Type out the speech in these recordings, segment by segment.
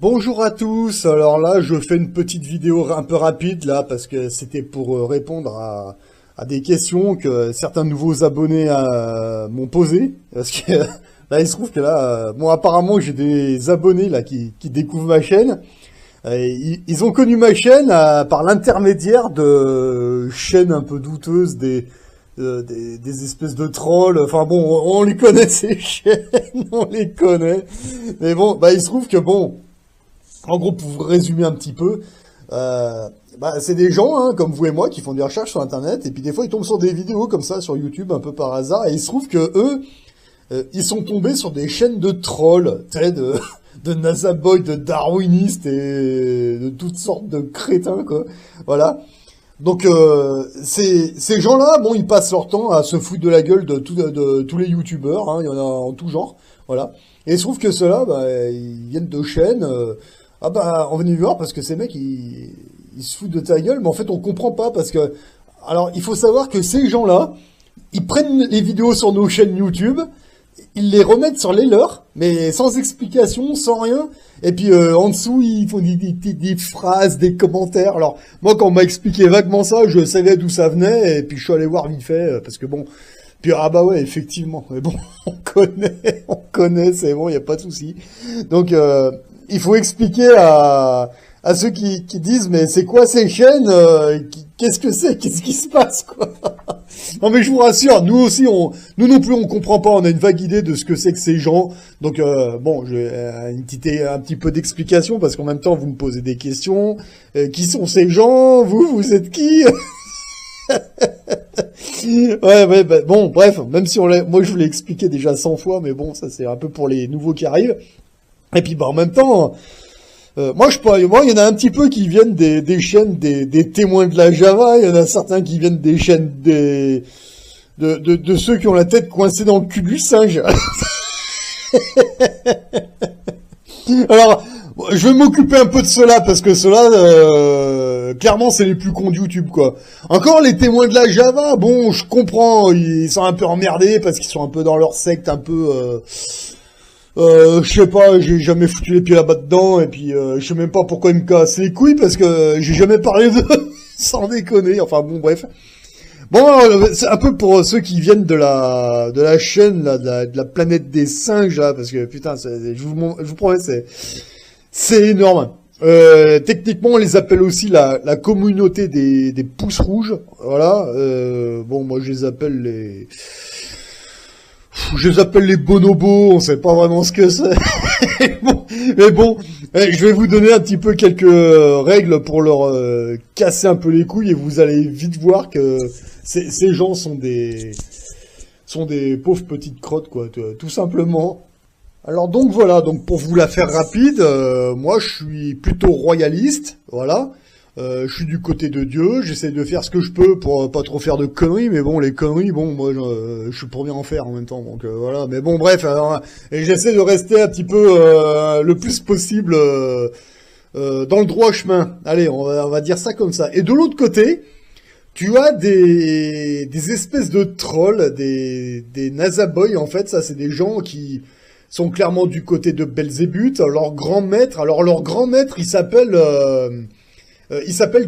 Bonjour à tous, alors là je fais une petite vidéo un peu rapide là parce que c'était pour répondre à des questions que certains nouveaux abonnés m'ont posées. Parce que là il se trouve que là, bon apparemment j'ai des abonnés là qui découvrent ma chaîne. Ils ont connu ma chaîne par l'intermédiaire de chaînes un peu douteuses, des espèces de trolls. Enfin bon, on les connaît ces chaînes, on les connaît. Mais bon, bah il se trouve que bon... En gros, pour vous résumer un petit peu, c'est des gens hein, comme vous et moi qui font des recherches sur Internet et puis des fois ils tombent sur des vidéos comme ça sur YouTube un peu par hasard et il se trouve que eux, ils sont tombés sur des chaînes de trolls, tu sais, de NASA boy, de darwinistes et de toutes sortes de crétins quoi. Voilà. Donc ces gens-là, bon, ils passent leur temps à se foutre de la gueule de tous les youtubeurs, hein, il y en a en tout genre, voilà. Et il se trouve que ceux-là, ils viennent de chaînes. On va y voir parce que ces mecs, ils se foutent de ta gueule, mais en fait, on comprend pas parce que... Alors, il faut savoir que ces gens-là, ils prennent les vidéos sur nos chaînes YouTube, ils les remettent sur les leurs, mais sans explication, sans rien. Et puis, en dessous, ils font des phrases, des commentaires. Alors, moi, quand on m'a expliqué vaguement ça, je savais d'où ça venait, et puis je suis allé voir vite fait, parce que bon... Puis, ah bah ouais, effectivement, mais bon, on connaît, c'est bon, il n'y a pas de souci. Donc, il faut expliquer à ceux qui disent, mais c'est quoi ces chaînes, qu'est-ce que c'est, qu'est-ce qui se passe, quoi. Non mais je vous rassure, nous aussi, nous non plus, on comprend pas, on a une vague idée de ce que c'est que ces gens. Donc, bon, j'ai un petit peu d'explication, parce qu'en même temps, vous me posez des questions. Qui sont ces gens? Vous êtes qui? Ouais, bon, bref, même si moi je vous l'ai expliqué déjà 100 fois, mais bon, ça c'est un peu pour les nouveaux qui arrivent. Et puis, en même temps, moi il y en a un petit peu qui viennent des chaînes des témoins de la Java, il y en a certains qui viennent des chaînes de ceux qui ont la tête coincée dans le cul du singe. Alors, je vais m'occuper un peu de cela parce que cela, clairement, c'est les plus cons de YouTube, quoi. Encore les témoins de la Java, bon, je comprends, ils sont un peu emmerdés parce qu'ils sont un peu dans leur secte, un peu, je sais pas, j'ai jamais foutu les pieds là-bas dedans et puis je sais même pas pourquoi ils me cassent les couilles parce que j'ai jamais parlé d'eux, sans déconner. Enfin bon, bref. Bon, c'est un peu pour ceux qui viennent de la chaîne là, de la planète des singes là, parce que putain, je vous promets, c'est énorme. Techniquement, on les appelle aussi la communauté des pouces rouges. Voilà. Bon, moi, je les appelle les bonobos. On sait pas vraiment ce que c'est. Mais bon, je vais vous donner un petit peu quelques règles pour leur casser un peu les couilles et vous allez vite voir que ces gens sont des pauvres petites crottes, quoi, tout simplement. Alors donc voilà, donc pour vous la faire rapide, moi je suis plutôt royaliste, voilà. Je suis du côté de Dieu, j'essaie de faire ce que je peux pour pas trop faire de conneries, mais bon, les conneries, bon, moi je suis pour bien en faire en même temps, donc voilà. Mais bon, bref, et j'essaie de rester un petit peu le plus possible dans le droit chemin. Allez, on va dire ça comme ça. Et de l'autre côté, tu as des espèces de trolls, des NASA boys, en fait, ça c'est des gens qui sont clairement du côté de Belzébuth. Leur grand maître, il s'appelle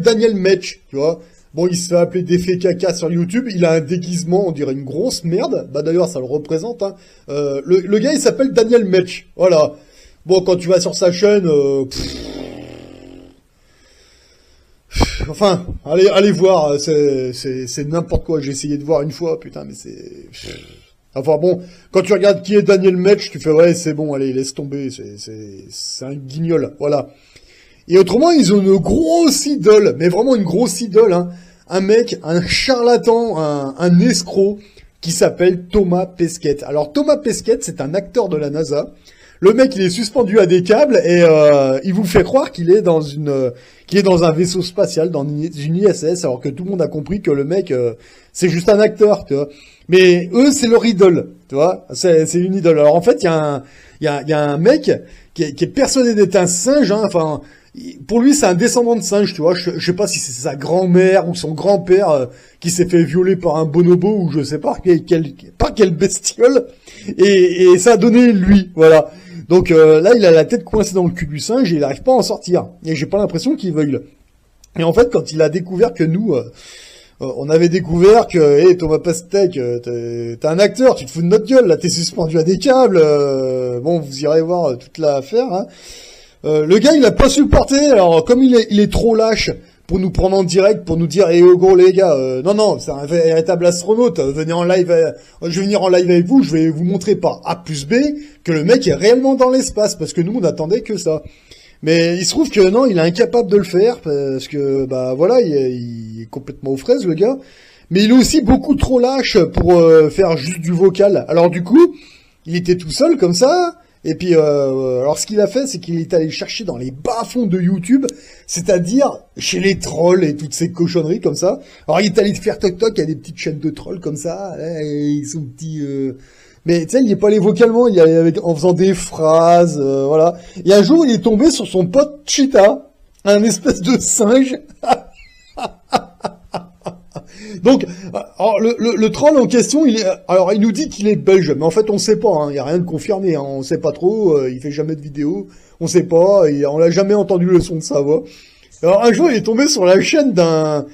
Daniel Metch, tu vois. Bon, il se fait appeler Défait Caca sur YouTube. Il a un déguisement, on dirait une grosse merde. Bah d'ailleurs, ça le représente. Hein. Le gars, il s'appelle Daniel Metch. Voilà. Bon, quand tu vas sur sa chaîne, enfin, allez voir. C'est n'importe quoi. J'ai essayé de voir une fois, putain, mais c'est. Enfin bon, quand tu regardes qui est Daniel Metch, tu fais ouais, c'est bon, allez, laisse tomber. C'est un guignol. Voilà. Et autrement, ils ont une grosse idole, mais vraiment une grosse idole, hein. Un mec, un charlatan, un escroc, qui s'appelle Thomas Pesquet. Alors Thomas Pesquet, c'est un acteur de la NASA. Le mec, il est suspendu à des câbles et il vous fait croire qu'il est dans un vaisseau spatial, dans une ISS, alors que tout le monde a compris que le mec, c'est juste un acteur, tu vois. Mais eux, c'est leur idole, tu vois. C'est une idole. Alors en fait, il y a un mec qui est persuadé d'être un singe, hein. Enfin, pour lui, c'est un descendant de singe, tu vois. Je sais pas si c'est sa grand-mère ou son grand-père qui s'est fait violer par un bonobo ou je sais pas quelle bestiole. Et ça a donné lui, voilà. Donc là, il a la tête coincée dans le cul du singe et il n'arrive pas à en sortir. Et j'ai pas l'impression qu'il veuille. Et en fait, quand il a découvert que nous, on avait découvert que, hé, Thomas Pastèque, t'es un acteur, tu te fous de notre gueule, là, t'es suspendu à des câbles. Bon, vous irez voir toute l'affaire. Hein. Le gars, il a pas supporté. Alors, comme il est trop lâche pour nous prendre en direct, pour nous dire, eh oh gros les gars, non, c'est un véritable astronaute. Venez en live, je vais venir en live avec vous. Je vais vous montrer par A plus B que le mec est réellement dans l'espace, parce que nous, on attendait que ça. Mais il se trouve que non, il est incapable de le faire parce que bah voilà, il est complètement aux fraises le gars. Mais il est aussi beaucoup trop lâche pour faire juste du vocal. Alors du coup, il était tout seul comme ça. Et puis alors ce qu'il a fait, c'est qu'il est allé chercher dans les bas-fonds de YouTube, c'est-à-dire chez les trolls et toutes ces cochonneries comme ça. Alors il est allé faire toc-toc, il y a des petites chaînes de trolls comme ça, et son petit... Mais tu sais, il n'y est pas allé vocalement, il y allait en faisant des phrases, voilà. Et un jour, il est tombé sur son pote Cheetah, un espèce de singe. Donc, alors, le troll en question, alors il nous dit qu'il est belge, mais en fait on sait pas, hein, il y a rien de confirmé, hein, on sait pas trop, il fait jamais de vidéo, on sait pas, on l'a jamais entendu le son de sa voix. Alors un jour, il est tombé sur la chaîne d'un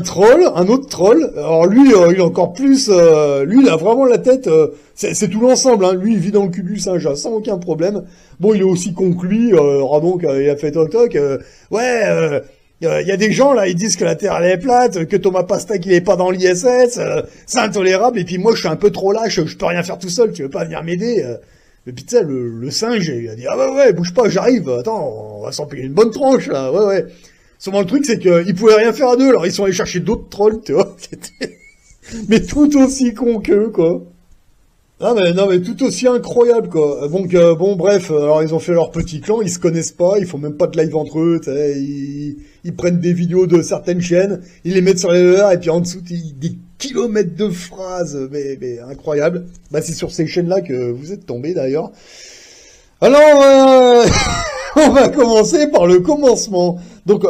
troll, un autre troll. Alors lui, il est encore plus, lui, il a vraiment la tête, c'est tout l'ensemble, hein. Lui, il vit dans le cul du singe, sans aucun problème. Bon, il est aussi con que lui, donc, il a fait toc-toc, ouais, il y a des gens, là, ils disent que la Terre, elle est plate, que Thomas Pastèque, il est pas dans l'ISS, c'est intolérable, et puis moi, je suis un peu trop lâche, je peux rien faire tout seul, tu veux pas venir m'aider? Et puis, tu sais, le singe, il a dit, ah ouais, bouge pas, j'arrive, attends, on va s'en payer une bonne tranche, là, ouais. Seulement le truc, c'est qu'ils pouvaient rien faire à deux, alors ils sont allés chercher d'autres trolls, tu vois. Mais tout aussi con qu'eux, quoi. Non, mais tout aussi incroyable, quoi. Donc, bon, bref, alors ils ont fait leur petit clan, ils se connaissent pas, ils font même pas de live entre eux, tu sais, ils prennent des vidéos de certaines chaînes, ils les mettent sur les leurs, et puis en dessous, des kilomètres de phrases, mais incroyable. Bah, c'est sur ces chaînes-là que vous êtes tombés, d'ailleurs. Alors, on va commencer par le commencement. Donc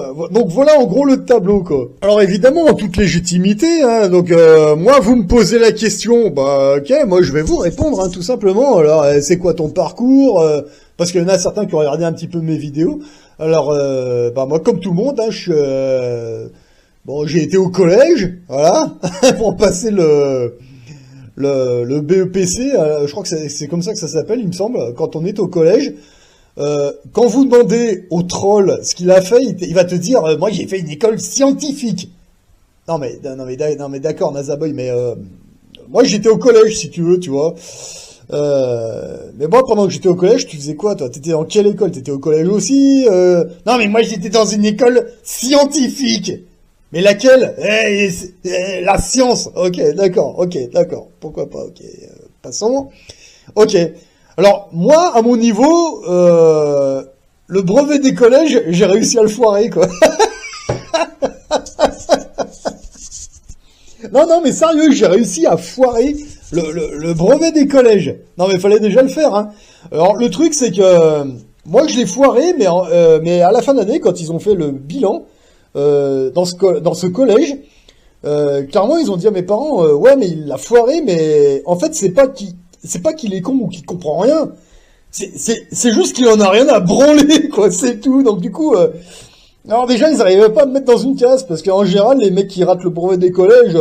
voilà en gros le tableau, quoi. Alors évidemment, en toute légitimité, hein, donc moi vous me posez la question, bah ok, moi je vais vous répondre, hein, tout simplement. Alors c'est quoi ton parcours, parce qu'il y en a certains qui ont regardé un petit peu mes vidéos. Alors bah moi comme tout le monde, hein, bon, j'ai été au collège, voilà, pour passer le BEPC, je crois que c'est comme ça que ça s'appelle, il me semble, quand on est au collège. Quand vous demandez au troll ce qu'il a fait, il va te dire, moi j'ai fait une école scientifique. Non mais d'accord, Nazaboy, mais moi j'étais au collège si tu veux, tu vois. Mais moi pendant que j'étais au collège, tu faisais quoi toi? T'étais dans quelle école? T'étais au collège aussi? Non mais moi j'étais dans une école scientifique. Mais laquelle? La science. Ok, d'accord. Pourquoi pas? Ok, passons. Ok. Alors, moi, à mon niveau, le brevet des collèges, j'ai réussi à le foirer, quoi. Non, mais sérieux, j'ai réussi à foirer le brevet des collèges. Non, mais fallait déjà le faire, hein. Alors, le truc, c'est que moi, je l'ai foiré, mais à la fin d'année, quand ils ont fait le bilan dans ce collège, clairement, ils ont dit à mes parents, ouais, mais il l'a foiré, mais en fait, c'est pas qu'il est con ou qu'il comprend rien. C'est juste qu'il en a rien à branler, quoi, c'est tout. Donc du coup, alors déjà, ils arrivaient pas à me mettre dans une case, parce qu'en général, les mecs qui ratent le brevet des collèges,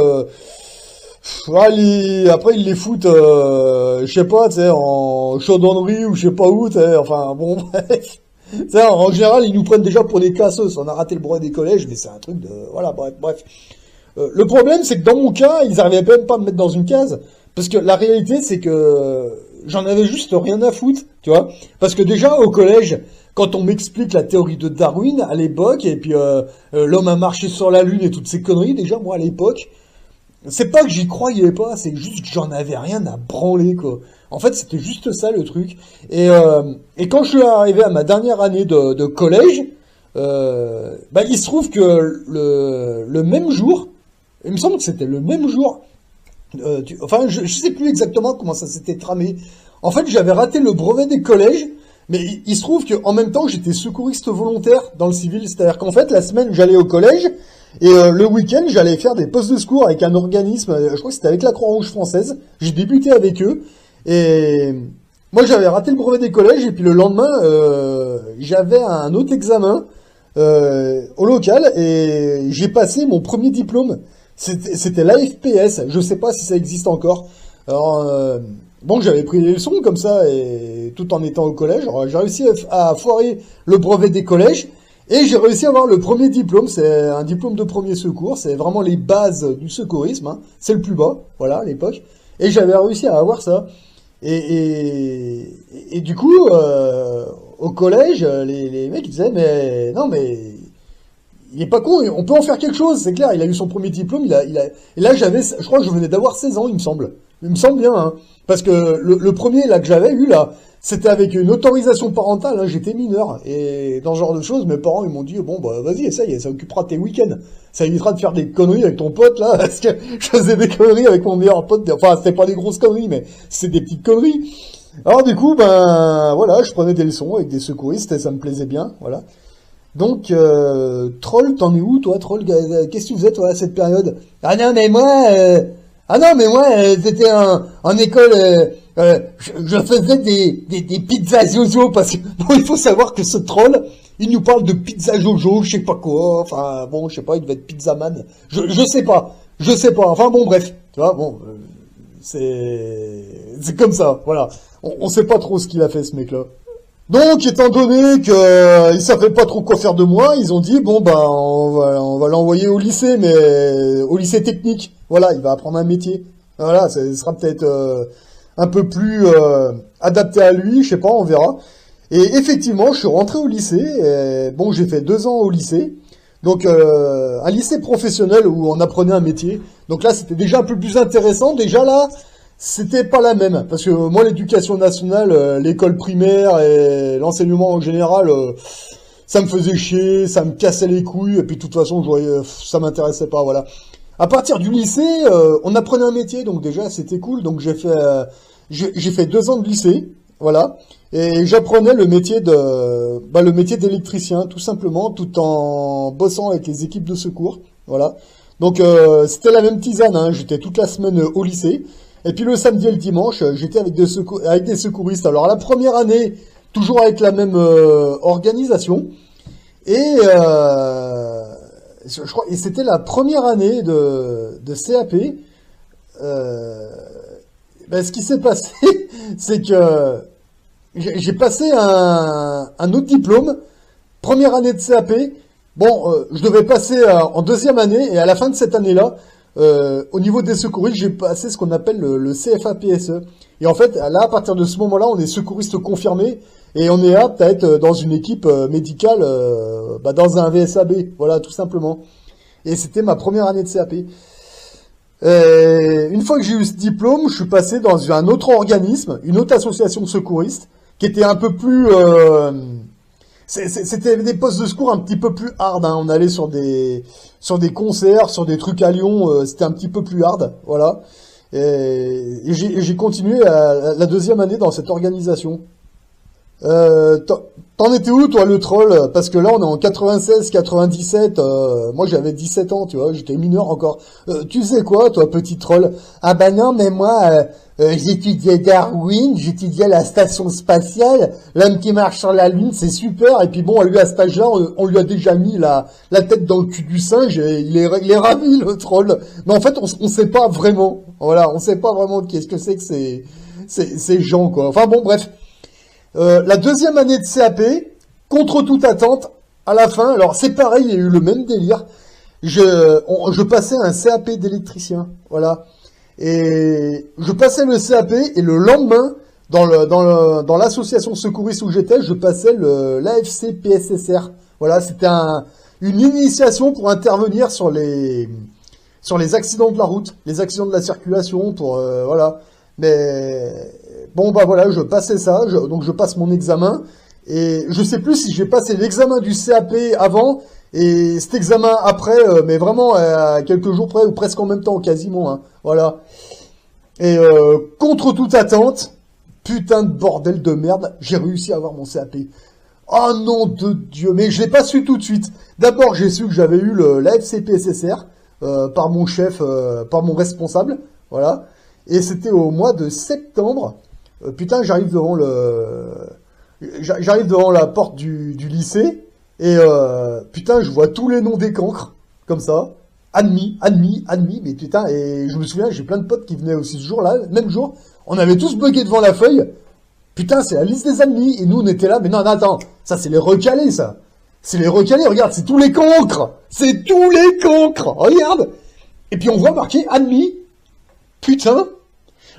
après ils les foutent, je sais pas, tu sais, en chaudronnerie ou je sais pas où, tu sais, enfin bon, bref. Tu sais, en général, ils nous prennent déjà pour des casseuses. On a raté le brevet des collèges, mais c'est un truc de, voilà, bref. Le problème, c'est que dans mon cas, ils arrivaient même pas à me mettre dans une case. Parce que la réalité, c'est que j'en avais juste rien à foutre, tu vois. Parce que déjà, au collège, quand on m'explique la théorie de Darwin, à l'époque, et puis l'homme a marché sur la Lune et toutes ces conneries, déjà, moi, à l'époque, c'est pas que j'y croyais pas, c'est juste que j'en avais rien à branler, quoi. En fait, c'était juste ça, le truc. Et quand je suis arrivé à ma dernière année de collège, bah, il se trouve que le même jour, il me semble que c'était le même jour, enfin, je sais plus exactement comment ça s'était tramé. En fait, j'avais raté le brevet des collèges, mais il se trouve qu'en même temps, j'étais secouriste volontaire dans le civil. C'est-à-dire qu'en fait, la semaine, j'allais au collège, et le week-end, j'allais faire des postes de secours avec un organisme, je crois que c'était avec la Croix-Rouge française. J'ai débuté avec eux, et moi j'avais raté le brevet des collèges et puis le lendemain j'avais un autre examen au local et j'ai passé mon premier diplôme. C'était l'AFPS, je sais pas si ça existe encore. Alors bon, j'avais pris les leçons comme ça et tout en étant au collège, alors, j'ai réussi à foirer le brevet des collèges et j'ai réussi à avoir le premier diplôme. C'est un diplôme de premier secours, c'est vraiment les bases du secourisme, hein. C'est le plus bas, voilà, à l'époque. Et j'avais réussi à avoir ça. Et du coup, au collège, les mecs ils disaient, mais non, mais il est pas con, on peut en faire quelque chose, c'est clair. Il a eu son premier diplôme, et là je crois que je venais d'avoir 16 ans, il me semble. Il me semble bien, hein. Parce que le premier là que j'avais eu là, c'était avec une autorisation parentale, hein, j'étais mineur. Et dans ce genre de choses, mes parents ils m'ont dit, bon bah vas-y, essaye, ça occupera tes week-ends. Ça évitera de faire des conneries avec ton pote là, parce que je faisais des conneries avec mon meilleur pote. Enfin, c'était pas des grosses conneries, mais c'était des petites conneries. Alors du coup, ben voilà, je prenais des leçons avec des secouristes et ça me plaisait bien, voilà. Donc, Troll, t'en es où, toi, Troll? Qu'est-ce que tu faisais, toi, à cette période? Ah non, mais moi, c'était en école, je faisais des pizzas Jojo, parce que, bon, il faut savoir que ce Troll, il nous parle de pizza Jojo, je sais pas quoi, enfin, bon, je sais pas, il devait être pizzaman. Je sais pas, enfin, bon, bref, tu vois, bon, c'est comme ça, voilà. On sait pas trop ce qu'il a fait, ce mec-là. Donc, étant donné que ils savaient pas trop quoi faire de moi, ils ont dit bon bah on va l'envoyer au lycée, mais au lycée technique. Voilà, il va apprendre un métier. Voilà, ça sera peut-être un peu plus adapté à lui, je sais pas, on verra. Et effectivement, je suis rentré au lycée. Et, bon, j'ai fait 2 ans au lycée. Donc un lycée professionnel où on apprenait un métier. Donc là, c'était déjà un peu plus intéressant. Déjà là. C'était pas la même, parce que moi l'éducation nationale, l'école primaire et l'enseignement en général, ça me faisait chier, ça me cassait les couilles, et puis de toute façon je voyais, ça m'intéressait pas, voilà. À partir du lycée, on apprenait un métier, donc déjà c'était cool, donc j'ai fait 2 ans de lycée, voilà, et j'apprenais le métier le métier d'électricien, tout simplement, tout en bossant avec les équipes de secours, voilà. Donc c'était la même tisane, hein, j'étais toute la semaine au lycée. Et puis le samedi et le dimanche, j'étais avec des secouristes. Alors la première année, toujours avec la même organisation. Et je crois, et c'était la première année de CAP. Ce qui s'est passé, c'est que j'ai passé un autre diplôme, première année de CAP. Bon, je devais passer en deuxième année, et à la fin de cette année-là, au niveau des secouristes, j'ai passé ce qu'on appelle le CFA-PSE. Et en fait, là, à partir de ce moment-là, on est secouriste confirmé et on est apte à être dans une équipe médicale, dans un VSAB. Voilà, tout simplement. Et c'était ma première année de CAP. Une fois que j'ai eu ce diplôme, je suis passé dans un autre organisme, une autre association de secouristes, qui était un peu plus... C'était des postes de secours un petit peu plus hard, hein. On allait sur des concerts, sur des trucs à Lyon, c'était un petit peu plus hard, voilà. Et j'ai continué la deuxième année dans cette organisation. T'en étais où, toi, le troll? Parce que là, on est en 96, 97, moi j'avais 17 ans, tu vois, j'étais mineur encore. Tu sais quoi, toi, petit troll? Ah bah non, mais moi, j'étudiais Darwin, j'étudiais la station spatiale, l'homme qui marche sur la Lune, c'est super, et puis bon, lui, à cet âge-là, on lui a déjà mis la tête dans le cul du singe, et il est ravi, le troll. Mais en fait, on sait pas vraiment, voilà, on sait pas vraiment qu'est-ce que c'est que ces gens, quoi. Enfin bon, bref. La deuxième année de CAP, contre toute attente, à la fin, alors c'est pareil, il y a eu le même délire. Je passais un CAP d'électricien, voilà. Et je passais le CAP et le lendemain, dans l'association secouriste où j'étais, je passais l'AFC PSSR. Voilà, c'était une initiation pour intervenir sur les accidents de la route, les accidents de la circulation, voilà. Mais bon, bah voilà, je passais ça, donc je passe mon examen, et je sais plus si j'ai passé l'examen du CAP avant, et cet examen après, mais vraiment à quelques jours près, ou presque en même temps, quasiment, hein, voilà. Et contre toute attente, putain de bordel de merde, j'ai réussi à avoir mon CAP. Oh nom de Dieu, mais je l'ai pas su tout de suite. D'abord, j'ai su que j'avais eu l'AFCPSSR, par mon chef, par mon responsable, voilà. Et c'était au mois de septembre. putain, j'arrive devant la porte du lycée, et putain, je vois tous les noms des cancres, comme ça, admis, mais putain, et je me souviens, j'ai plein de potes qui venaient aussi ce jour-là, même jour, on avait tous bugué devant la feuille, putain, c'est la liste des admis, et nous on était là, mais non, attends, ça c'est les recalés, ça. C'est les recalés, regarde, c'est tous les cancres. C'est tous les cancres, regarde. Et puis on voit marqué admis. Putain.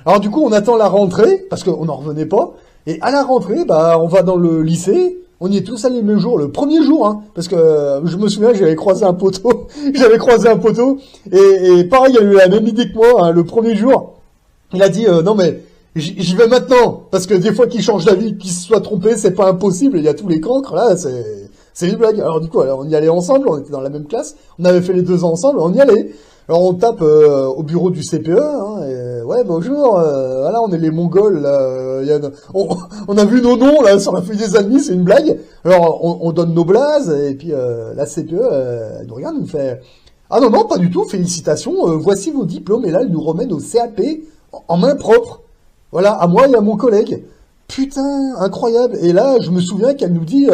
Alors du coup, on attend la rentrée, parce qu'on n'en revenait pas. Et à la rentrée, bah, on va dans le lycée. On y est tous allés le même jour, le premier jour, hein. Parce que je me souviens, j'avais croisé un poteau. Et pareil, il a eu la même idée que moi, hein, le premier jour. Il a dit, non mais, j'y vais maintenant. Parce que des fois qu'il change d'avis, qu'il se soit trompé, c'est pas impossible. Il y a tous les cancres, là, c'est une blague. Alors du coup, on y allait ensemble, on était dans la même classe, on avait fait les 2 ans ensemble, on y allait. Alors on tape au bureau du CPE, hein, et, ouais, bonjour, voilà, on est les Mongols, là, on a vu nos noms, là, sur la feuille des admis, c'est une blague. Alors on donne nos blazes, et puis la CPE, elle nous regarde, elle nous fait, ah non, pas du tout, félicitations, voici vos diplômes, et là, elle nous remet nos CAP en main propre. Voilà, à moi et à mon collègue. Putain, incroyable. Et là, je me souviens qu'elle nous dit...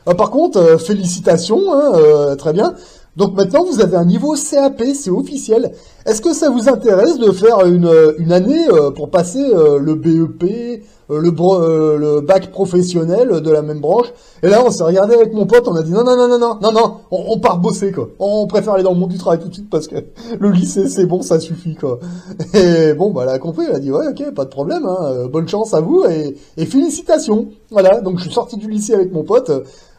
par contre, félicitations, hein, très bien. Donc maintenant, vous avez un niveau CAP, c'est officiel. Est-ce que ça vous intéresse de faire une année pour passer le BEP, le bac professionnel de la même branche? Et là, on s'est regardé avec mon pote, on a dit non, on part bosser, quoi. On préfère aller dans le monde du travail tout de suite parce que le lycée, c'est bon, ça suffit, quoi. Et bon, bah, elle a compris, elle a dit ouais, ok, pas de problème, hein, bonne chance à vous et félicitations. Voilà, donc je suis sorti du lycée avec mon pote.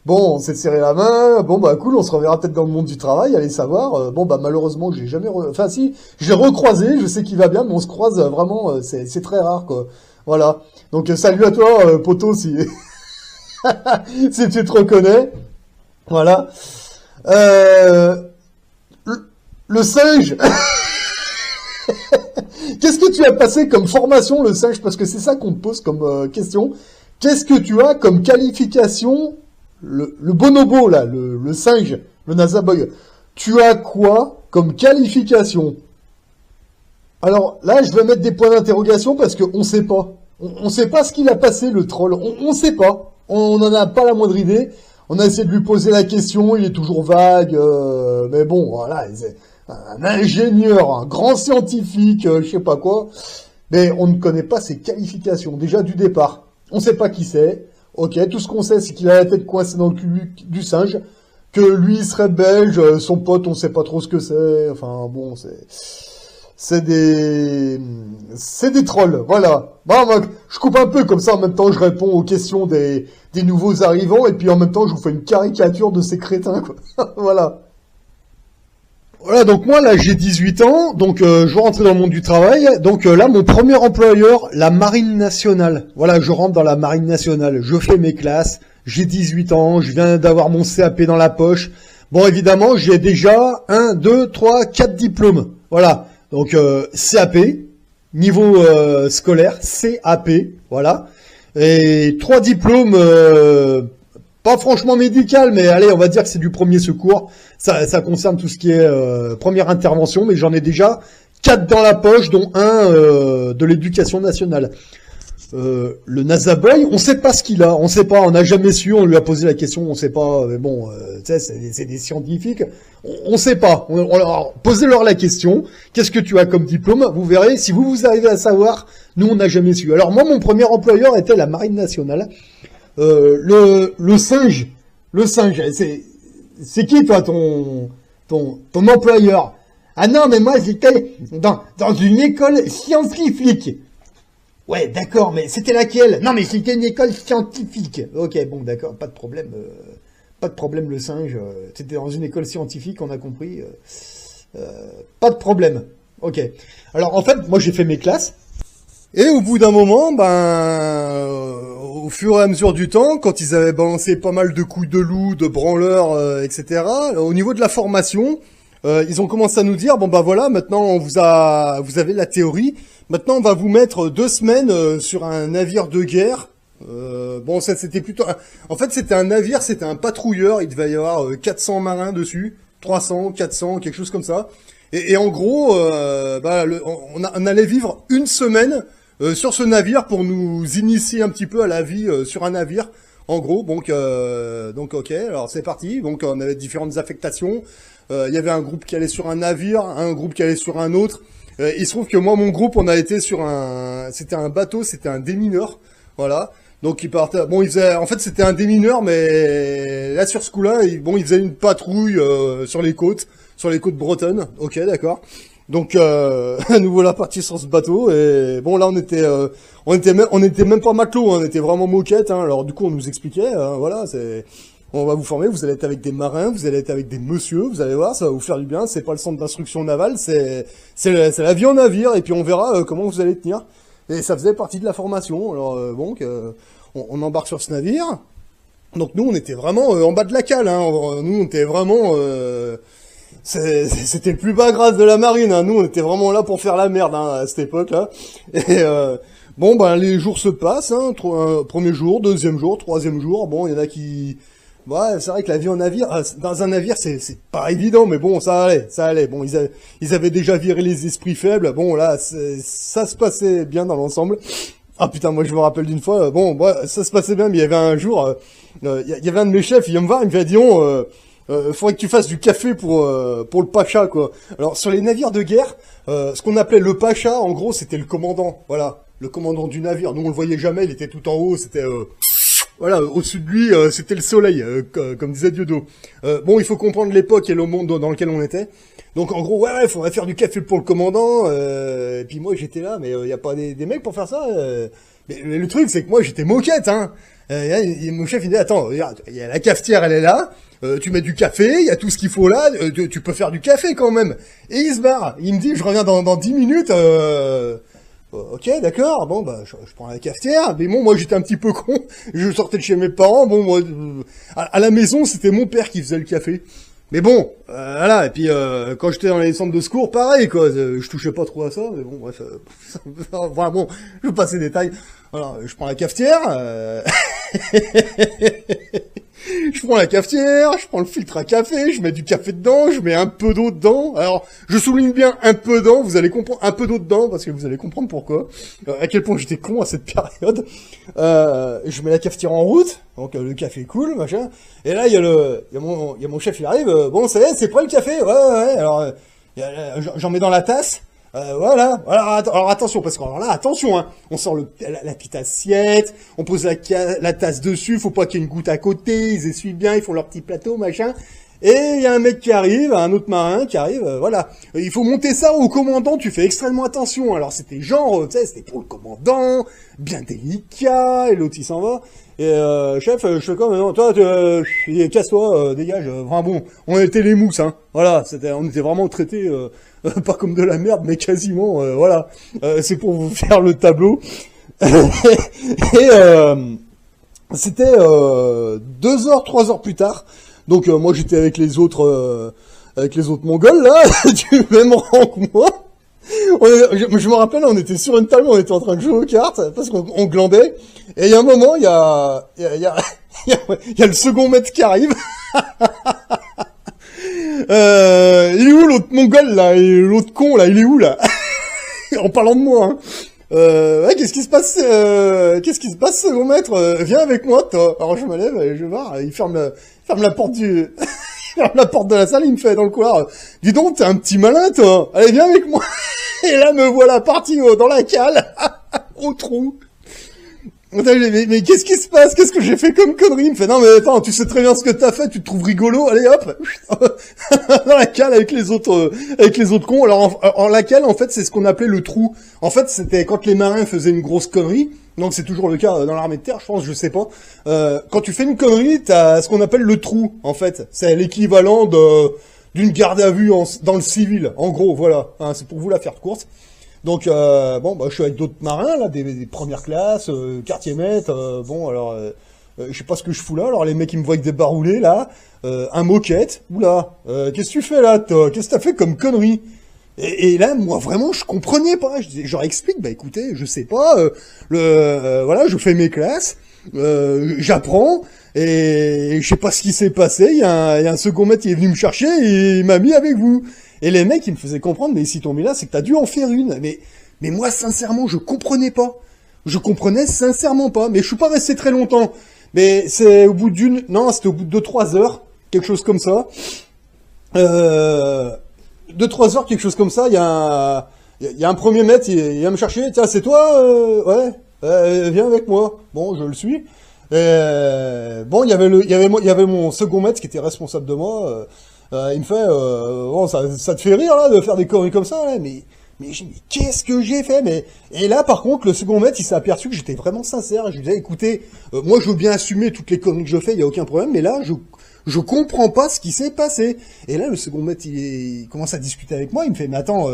Bon, on s'est serré la main, bon bah cool, on se reverra peut-être dans le monde du travail, allez savoir. Bon bah malheureusement, j'ai jamais... Enfin si, j'ai recroisé, je sais qu'il va bien, mais on se croise vraiment, c'est très rare, quoi. Voilà. Donc salut à toi, poto, si... si tu te reconnais. Voilà. Le singe. Qu'est-ce que tu as passé comme formation, le singe? Parce que c'est ça qu'on te pose comme question. Qu'est-ce que tu as comme qualification? Le bonobo, là, le singe, le Nazaboy, tu as quoi comme qualification? Alors là, je vais mettre des points d'interrogation parce qu'on sait pas. On sait pas ce qu'il a passé, le troll. On sait pas. On n'en a pas la moindre idée. On a essayé de lui poser la question, il est toujours vague. Mais bon, voilà, c'est un ingénieur, un grand scientifique, je sais pas quoi. Mais on ne connaît pas ses qualifications, déjà du départ. On sait pas qui c'est. Ok, tout ce qu'on sait, c'est qu'il a la tête coincée dans le cul du singe, que lui il serait belge, son pote, on sait pas trop ce que c'est. Enfin bon, c'est des trolls, voilà. Bon, moi, je coupe un peu comme ça, en même temps je réponds aux questions des nouveaux arrivants, et puis en même temps je vous fais une caricature de ces crétins, quoi. Voilà. Voilà, donc moi là j'ai 18 ans, donc je vais rentrer dans le monde du travail. Donc là mon premier employeur, la Marine nationale. Voilà, je rentre dans la Marine nationale, je fais mes classes, j'ai 18 ans, je viens d'avoir mon CAP dans la poche. Bon évidemment j'ai déjà 1, 2, 3, 4 diplômes. Voilà, donc CAP, niveau scolaire, CAP, voilà. Et 3 diplômes... pas franchement médical, mais allez, on va dire que c'est du premier secours. Ça concerne tout ce qui est première intervention, mais j'en ai déjà 4 dans la poche, dont un de l'éducation nationale. Le Nazaboy, on sait pas ce qu'il a, on sait pas, on n'a jamais su, on lui a posé la question, on sait pas, mais bon, tu sais, c'est des scientifiques, on sait pas. Alors, posez-leur la question, qu'est-ce que tu as comme diplôme? Vous verrez, si vous arrivez à savoir, nous on n'a jamais su. Alors moi, mon premier employeur était la Marine nationale. Le singe, c'est qui toi ton employeur? Ah non, mais moi j'étais dans une école scientifique. Ouais, d'accord, mais c'était laquelle? Non, mais c'était une école scientifique. Ok, bon, d'accord, pas de problème, le singe. C'était dans une école scientifique, on a compris. Pas de problème. Ok. Alors en fait, moi j'ai fait mes classes. Et au bout d'un moment, au fur et à mesure du temps, quand ils avaient balancé pas mal de coups de loup, de branleurs, etc., au niveau de la formation, ils ont commencé à nous dire, bon bah voilà, maintenant vous avez la théorie, maintenant on va vous mettre 2 semaines sur un navire de guerre. Bon, ça c'était plutôt... En fait, c'était un navire, c'était un patrouilleur, il devait y avoir 400 marins dessus, 300, 400, quelque chose comme ça. Et en gros, on allait vivre une semaine sur ce navire pour nous initier un petit peu à la vie sur un navire. En gros, donc ok, alors c'est parti. Donc on avait différentes affectations. Il y avait un groupe qui allait sur un navire, un groupe qui allait sur un autre. Il se trouve que moi, mon groupe, on a été sur c'était un bateau, c'était un démineur, voilà. Donc il partait, bon, en fait, c'était un démineur, mais là sur ce coup-là, il faisait une patrouille sur les côtes bretonnes. Ok, d'accord. Donc nous voilà partis sur ce bateau et bon là on était même pas matelots, hein, on était vraiment moquettes. Hein. Alors du coup on nous expliquait, voilà, on va vous former, vous allez être avec des marins, vous allez être avec des messieurs, vous allez voir, ça va vous faire du bien. C'est pas le centre d'instruction navale, c'est la vie en navire et puis on verra comment vous allez tenir. Et ça faisait partie de la formation. Alors on embarque sur ce navire. Donc nous on était vraiment en bas de la cale. Hein. Nous on était vraiment c'était le plus bas grade de la marine, hein. Nous, on était vraiment là pour faire la merde, hein, à cette époque-là. Et bon, ben les jours se passent, hein. Premier jour, deuxième jour, troisième jour. Bon, il y en a qui... Ouais, c'est vrai que la vie en navire, dans un navire, c'est pas évident, mais bon, ça allait. Bon, ils avaient déjà viré les esprits faibles. Bon, là, ça se passait bien dans l'ensemble. Ah putain, moi je me rappelle d'une fois, bon, ça se passait bien, mais il y avait un jour, il y avait un de mes chefs, il vient me voir, il me fait, dis donc, faudrait que tu fasses du café pour le pacha, quoi. Alors sur les navires de guerre, ce qu'on appelait le pacha, en gros, c'était le commandant. Voilà, le commandant du navire. Nous on le voyait jamais, il était tout en haut. C'était voilà, au-dessus de lui, c'était le soleil, comme disait Dieudo. Bon, il faut comprendre l'époque et le monde dans lequel on était. Donc en gros, ouais, faudrait faire du café pour le commandant. Et puis moi j'étais là, mais y a pas des mecs pour faire ça. Mais le truc c'est que moi j'étais moquette, hein. Mon chef il dit attends, regarde, il y a la cafetière, elle est là. Tu mets du café, il y a tout ce qu'il faut là, tu peux faire du café quand même. Et il se barre. Il me dit, je reviens dans 10 minutes. Ok, d'accord. Bon, bah, je prends la cafetière. Mais bon, moi, j'étais un petit peu con. Je sortais de chez mes parents. Bon, moi, à la maison, c'était mon père qui faisait le café. Mais bon, voilà. Et puis, quand j'étais dans les centres de secours, pareil, quoi. Je touchais pas trop à ça. Mais bon, bref. Enfin, bon, je vais passer les détails. Voilà, je prends la cafetière. Je prends la cafetière, je prends le filtre à café, je mets du café dedans, je mets un peu d'eau dedans. Alors, je souligne bien un peu dedans, vous allez comprendre, un peu d'eau dedans, parce que vous allez comprendre pourquoi. À quel point j'étais con à cette période. Je mets la cafetière en route, donc le café coule, machin. Et là, il y a mon chef, il arrive, bon, ça y est, c'est prêt le café, ouais. Alors, j'en mets dans la tasse. Voilà. Alors attention, parce que alors là, attention, hein. On sort la petite assiette, on pose la tasse dessus, faut pas qu'il y ait une goutte à côté, ils essuient bien, ils font leur petit plateau, machin. Et il y a un mec qui arrive, un autre marin qui arrive, voilà. Il faut monter ça au commandant, tu fais extrêmement attention. Alors c'était genre, tu sais, c'était pour le commandant, bien délicat, et l'autre il s'en va. Et chef, je fais comme, non, toi, casse-toi, dégage. Enfin bon, on était les mousses, hein. Voilà, on était vraiment traités, pas comme de la merde, mais quasiment, voilà. C'est pour vous faire le tableau. Et c'était 2 heures, 3 heures plus tard. Donc moi j'étais avec les autres Mongols là, du même rang que moi. Je me rappelle, on était sur une table, on était en train de jouer aux cartes parce qu'on glandait. Et il y a un moment, il y a le second maître qui arrive. Il est où l'autre Mongol là, et l'autre con là, il est où là? En parlant de moi, hein. Ouais, qu'est-ce qui se passe, second maître? Viens avec moi, toi. Alors je me lève et je vais voir, il ferme la porte ferme la porte de la salle, il me fait dans le couloir, dis donc, t'es un petit malin, toi. Allez, viens avec moi. Et là, me voilà parti dans la cale, au trou. Mais qu'est-ce qui se passe? Qu'est-ce que j'ai fait comme connerie? Il me fait, non mais attends, tu sais très bien ce que t'as fait, tu te trouves rigolo, allez hop, dans la cale avec les autres cons. Alors en la cale, en fait, c'est ce qu'on appelait le trou. En fait, c'était quand les marins faisaient une grosse connerie. Donc c'est toujours le cas dans l'armée de terre, je pense, je sais pas. Quand tu fais une connerie, t'as ce qu'on appelle le trou, en fait. C'est l'équivalent d'une garde à vue dans le civil. En gros, voilà. Hein, c'est pour vous la faire courte. Donc bon, bah je suis avec d'autres marins là, des premières classes, quartier maître. Bon alors, je sais pas ce que je fous là. Alors les mecs ils me voient avec des baroulés là, un moquette. Oula, qu'est-ce que tu fais là, toi? Qu'est-ce que t'as fait comme connerie? Et là, moi vraiment, je comprenais pas. Je leur explique, bah écoutez, je sais pas. Voilà, je fais mes classes, j'apprends. Et je sais pas ce qui s'est passé. Il y a un second maître qui est venu me chercher et il m'a mis avec vous. Et les mecs, ils me faisaient comprendre, mais si t'ont mis là, c'est que t'as dû en faire une. Mais Mais moi, sincèrement, je comprenais pas. Je comprenais sincèrement pas. Mais je suis pas resté très longtemps. Mais c'est au bout non, c'était au bout de 2-3 heures, quelque chose comme ça. 2-3 heures, quelque chose comme ça, il y a un premier maître, il vient me chercher, tiens, c'est toi, ouais, viens avec moi. Bon, je le suis. Bon, il y avait mon second maître qui était responsable de moi. Il me fait, bon, ça te fait rire là de faire des conneries comme ça, là, mais qu'est-ce que j'ai fait, et là, par contre, le second maître, il s'est aperçu que j'étais vraiment sincère. Je lui disais, écoutez, moi, je veux bien assumer toutes les conneries que je fais, il y a aucun problème, mais là, je comprends pas ce qui s'est passé. Et là, le second maître, il commence à discuter avec moi. Il me fait, mais attends,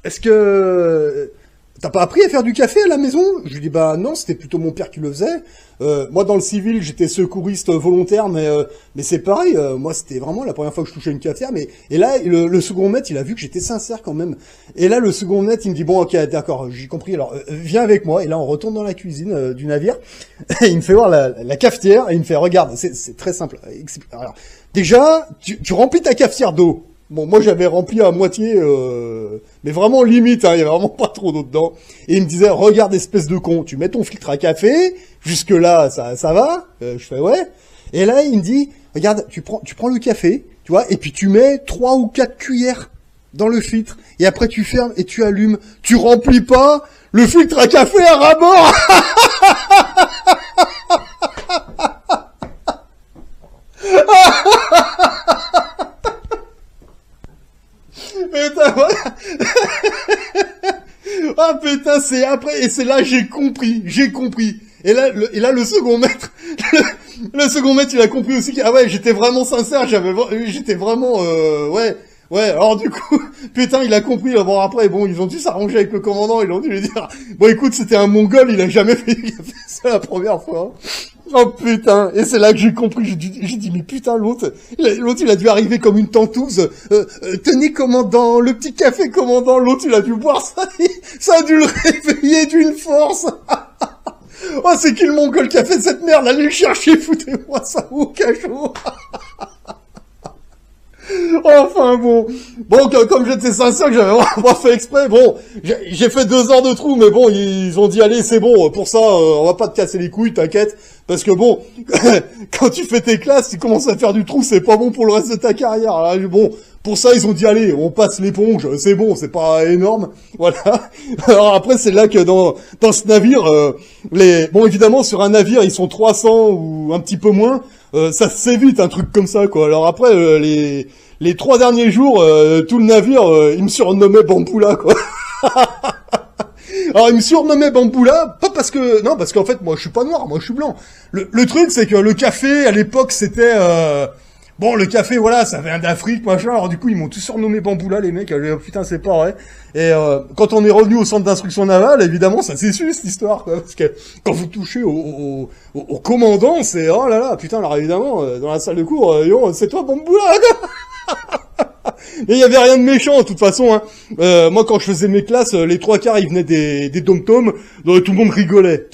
est-ce que t'as pas appris à faire du café à la maison? Je lui dis, bah non, c'était plutôt mon père qui le faisait. Moi, dans le civil, j'étais secouriste volontaire, mais c'est pareil. Moi, c'était vraiment la première fois que je touchais une cafetière. Et là, le second maître, il a vu que j'étais sincère quand même. Et là, le second maître, il me dit, bon, ok, d'accord, j'ai compris. Alors, viens avec moi. Et là, on retourne dans la cuisine du navire. Et il me fait voir la cafetière. Et il me fait, regarde, c'est très simple. Alors, déjà, tu remplis ta cafetière d'eau. Bon, moi j'avais rempli à moitié, mais vraiment limite, hein, il y avait vraiment pas trop d'eau dedans. Et il me disait, regarde espèce de con, tu mets ton filtre à café, jusque là ça va. Je fais ouais. Et là il me dit, regarde, tu prends le café, tu vois, et puis tu mets 3 ou 4 cuillères dans le filtre, et après tu fermes et tu allumes. Tu remplis pas le filtre à café à ras-bord. Putain, voilà. Ah putain, c'est après, et c'est là j'ai compris. Et là, le second maître, le second maître, il a compris aussi que, ah ouais, j'étais vraiment sincère, j'étais vraiment, ouais, alors du coup, putain, il a compris, là, bon, après, bon, ils ont dû s'arranger avec le commandant, ils ont dû lui dire, bon, écoute, c'était un mongol, il a jamais fait ça la première fois. Oh putain, et c'est là que j'ai compris, j'ai dit, mais putain, l'autre, il a dû arriver comme une tentouse, tenez commandant, le petit café commandant, l'autre, il a dû boire ça, ça a dû le réveiller d'une force. Oh, c'est qui le mongol qui a fait cette merde? Allez le chercher, foutez-moi ça au cachot. Enfin bon, comme j'étais sincère que j'avais vraiment pas fait exprès, bon, j'ai fait 2 heures de trou, mais bon, ils ont dit allez c'est bon, pour ça on va pas te casser les couilles, t'inquiète, parce que bon, quand tu fais tes classes, tu commences à faire du trou, c'est pas bon pour le reste de ta carrière. Alors, bon, pour ça ils ont dit allez, on passe l'éponge, c'est bon, c'est pas énorme, voilà. Alors après c'est là que dans ce navire, bon évidemment sur un navire ils sont 300 ou un petit peu moins. Ça s'évite un truc comme ça, quoi. Alors après, les 3 derniers jours, tout le navire, il me surnommait Bamboula, quoi. Alors il me surnommait Bamboula, pas parce que, non, parce qu'en fait, moi, je suis pas noir, moi, je suis blanc. Le truc, c'est que le café, à l'époque, c'était, bon, le café, voilà, ça vient d'Afrique, machin. Alors du coup, ils m'ont tous surnommé Bamboula, les mecs. Putain, c'est pas vrai. Et quand on est revenu au centre d'instruction navale, évidemment, ça s'est su cette histoire, quoi. Parce que quand vous touchez au commandant, c'est oh là là, putain. Alors évidemment, dans la salle de cours, c'est toi Bamboula. Mais il y avait rien de méchant, de toute façon. Hein. Moi, quand je faisais mes classes, les 3 quarts, ils venaient des dom-toms. Donc tout le monde rigolait.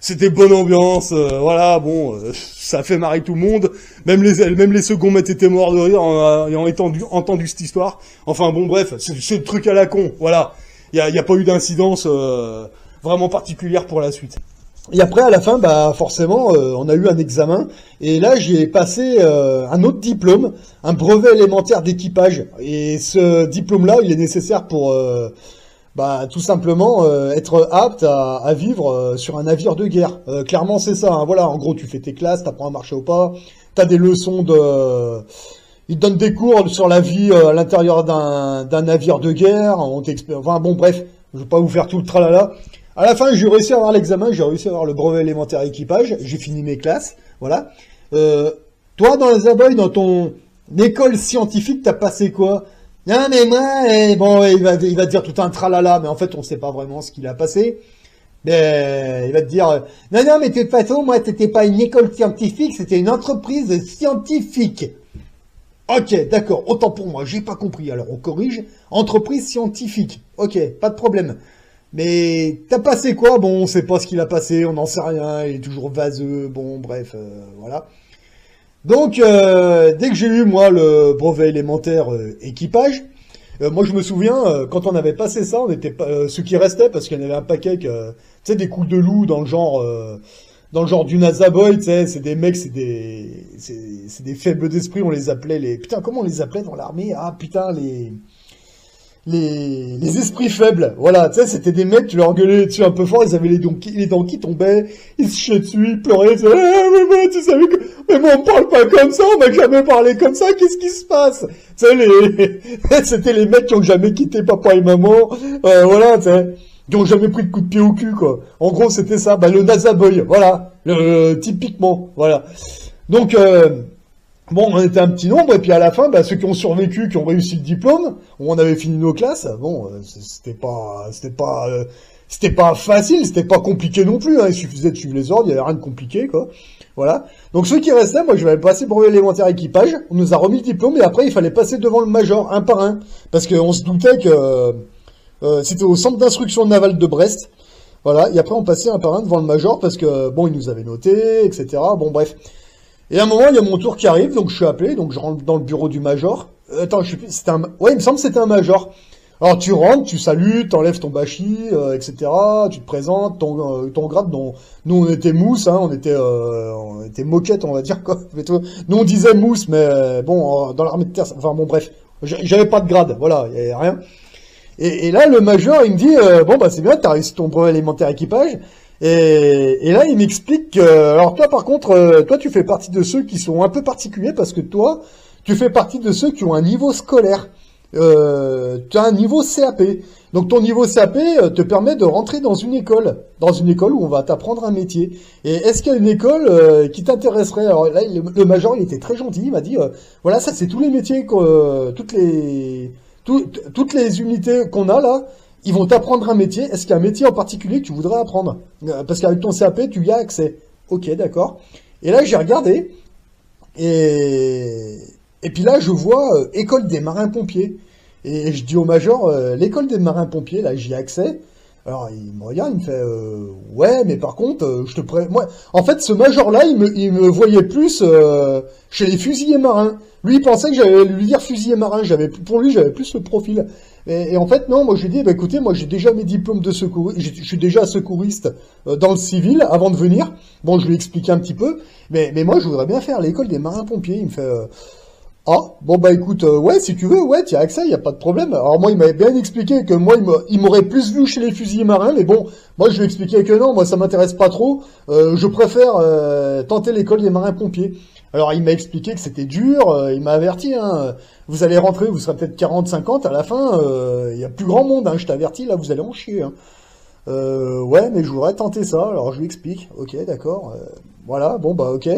C'était bonne ambiance, voilà, bon, ça fait marrer tout le monde. Même les seconds maîtres étaient morts de rire en ayant entendu cette histoire. Enfin bon, bref, c'est le truc à la con, voilà. Il y a pas eu d'incidence vraiment particulière pour la suite. Et après, à la fin, bah forcément, on a eu un examen. Et là, j'ai passé un autre diplôme, un brevet élémentaire d'équipage. Et ce diplôme-là, il est nécessaire pour... bah tout simplement être apte à vivre sur un navire de guerre. Clairement c'est ça, hein. Voilà, en gros tu fais tes classes, t'apprends à marcher au pas, t'as des leçons ils te donnent des cours sur la vie à l'intérieur d'un navire de guerre, enfin bon bref, je vais pas vous faire tout le tralala. À la fin j'ai réussi à avoir l'examen, j'ai réussi à avoir le brevet élémentaire équipage, j'ai fini mes classes, voilà. Toi dans les aboys, dans ton école scientifique, t'as passé quoi? Non mais moi, bon, il va te dire tout un tralala, mais en fait on sait pas vraiment ce qu'il a passé. Mais il va te dire, non mais de toute façon moi c'était pas une école scientifique, c'était une entreprise scientifique. Ok, d'accord, autant pour moi, j'ai pas compris. Alors on corrige, entreprise scientifique. Ok, pas de problème. Mais t'as passé quoi? Bon, on sait pas ce qu'il a passé, on n'en sait rien, il est toujours vaseux. Bon, bref, voilà. Donc, dès que j'ai eu, moi, le brevet élémentaire équipage, Moi, je me souviens, quand on avait passé ça, on était pas, ceux qui restaient, parce qu'il y en avait un paquet, tu sais, des coups de loup dans le genre du Nazaboy, tu sais, c'est des mecs, c'est des faibles d'esprit, on les appelait putain, comment on les appelait dans l'armée? Ah, putain, les esprits faibles, voilà, tu sais, c'était des mecs, tu leur gueulais dessus un peu fort, ils avaient les dents qui tombaient, ils se chiaient dessus, ils pleuraient, ils disaient, ah, mais moi, tu savais que, mais moi, on me parle pas comme ça, on m'a jamais parlé comme ça, qu'est-ce qui se passe? Tu sais, c'était les mecs qui ont jamais quitté papa et maman, voilà, tu sais, qui ont jamais pris de coup de pied au cul, quoi. En gros, c'était ça, bah, le Nazaboy, voilà, typiquement, voilà. Donc, bon, on était un petit nombre, et puis à la fin, bah, ceux qui ont survécu, qui ont réussi le diplôme, on avait fini nos classes, bon, c'était pas facile, c'était pas compliqué non plus, hein, il suffisait de suivre les ordres, il y avait rien de compliqué, quoi. Voilà. Donc ceux qui restaient, moi je vais passer brevet élémentaire équipage, on nous a remis le diplôme, et après il fallait passer devant le major, un par un, parce qu'on se doutait que c'était au centre d'instruction navale de Brest, voilà, et après on passait un par un devant le major, parce que, bon, il nous avait noté, etc., bon, bref. Et à un moment, il y a mon tour qui arrive, donc je suis appelé, donc je rentre dans le bureau du major. Attends, je sais plus, ouais, il me semble que c'était un major. Alors tu rentres, tu salues, t'enlèves ton bachi, etc. Tu te présentes, ton grade. Nous on était mousse, hein, on était moquette, on va dire quoi. Nous on disait mousse, mais bon, dans l'armée de terre, enfin bon bref, j'avais pas de grade, voilà, il y avait rien. Et là le major il me dit, bon bah c'est bien, t'as réussi ton brevet élémentaire équipage. Et là, il m'explique que, alors toi, par contre, toi, tu fais partie de ceux qui sont un peu particuliers parce que toi, tu fais partie de ceux qui ont un niveau scolaire. Tu as un niveau CAP. Donc ton niveau CAP te permet de rentrer dans une école où on va t'apprendre un métier. Et est-ce qu'il y a une école qui t'intéresserait? Alors là, le major, il était très gentil. Il m'a dit, voilà, ça, c'est tous les métiers, toutes les unités qu'on a là. Ils vont t'apprendre un métier. Est-ce qu'il y a un métier en particulier que tu voudrais apprendre? Parce qu'avec ton CAP, tu y as accès. Ok, d'accord. Et là, j'ai regardé. Et puis là, je vois école des marins-pompiers. Et je dis au major, l'école des marins-pompiers, là, j'y ai accès. Alors, il me regarde, il me fait, ouais, mais par contre, moi, en fait, ce major-là, il me voyait plus chez les fusiliers marins. Lui, il pensait que j'allais lui dire fusilier marin. Pour lui, j'avais plus le profil. Et en fait, non, moi, je lui ai dit, bah, écoutez, moi, j'ai déjà mes diplômes de secouriste, je suis déjà secouriste dans le civil avant de venir. Bon, je lui ai expliqué un petit peu. Mais moi, je voudrais bien faire l'école des marins-pompiers. Il me fait, ah, bon bah écoute, ouais, si tu veux, ouais, tu as accès, y a pas de problème. Alors moi, il m'avait bien expliqué que moi, il m'aurait plus vu chez les fusiliers marins, mais bon, moi je lui ai expliqué que non, moi ça m'intéresse pas trop, je préfère tenter l'école des marins-pompiers. Alors il m'a expliqué que c'était dur, il m'a averti, hein, vous allez rentrer, vous serez peut-être 40-50, à la fin, il y a plus grand monde, hein, je t'avertis, là vous allez en chier. Hein. Ouais, mais je voudrais tenter ça, alors je lui explique, ok, d'accord, voilà, bon bah ok.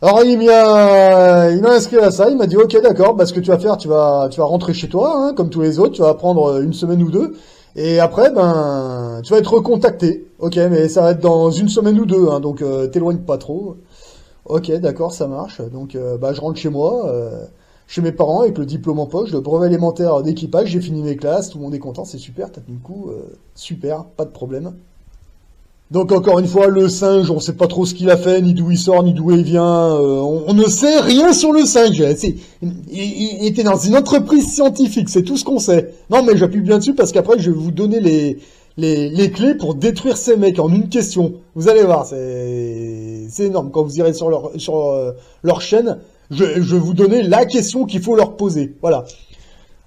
Alors il m'a inscrit à ça, il m'a dit ok d'accord, bah ce que tu vas faire, tu vas rentrer chez toi, hein, comme tous les autres, tu vas prendre une semaine ou deux, et après ben tu vas être recontacté. Ok, mais ça va être dans une semaine ou deux, hein, donc t'éloigne pas trop. Ok d'accord, ça marche. Donc bah je rentre chez moi, chez mes parents avec le diplôme en poche, le brevet élémentaire d'équipage, j'ai fini mes classes, tout le monde est content, c'est super, t'as tenu le coup, super, pas de problème. Donc encore une fois, le singe, on sait pas trop ce qu'il a fait, ni d'où il sort, ni d'où il vient. On ne sait rien sur le singe. Il était dans une entreprise scientifique, c'est tout ce qu'on sait. Non, mais j'appuie bien dessus parce qu'après, je vais vous donner les clés pour détruire ces mecs en une question. Vous allez voir, c'est énorme. Quand vous irez sur leur chaîne, je vais vous donner la question qu'il faut leur poser. Voilà.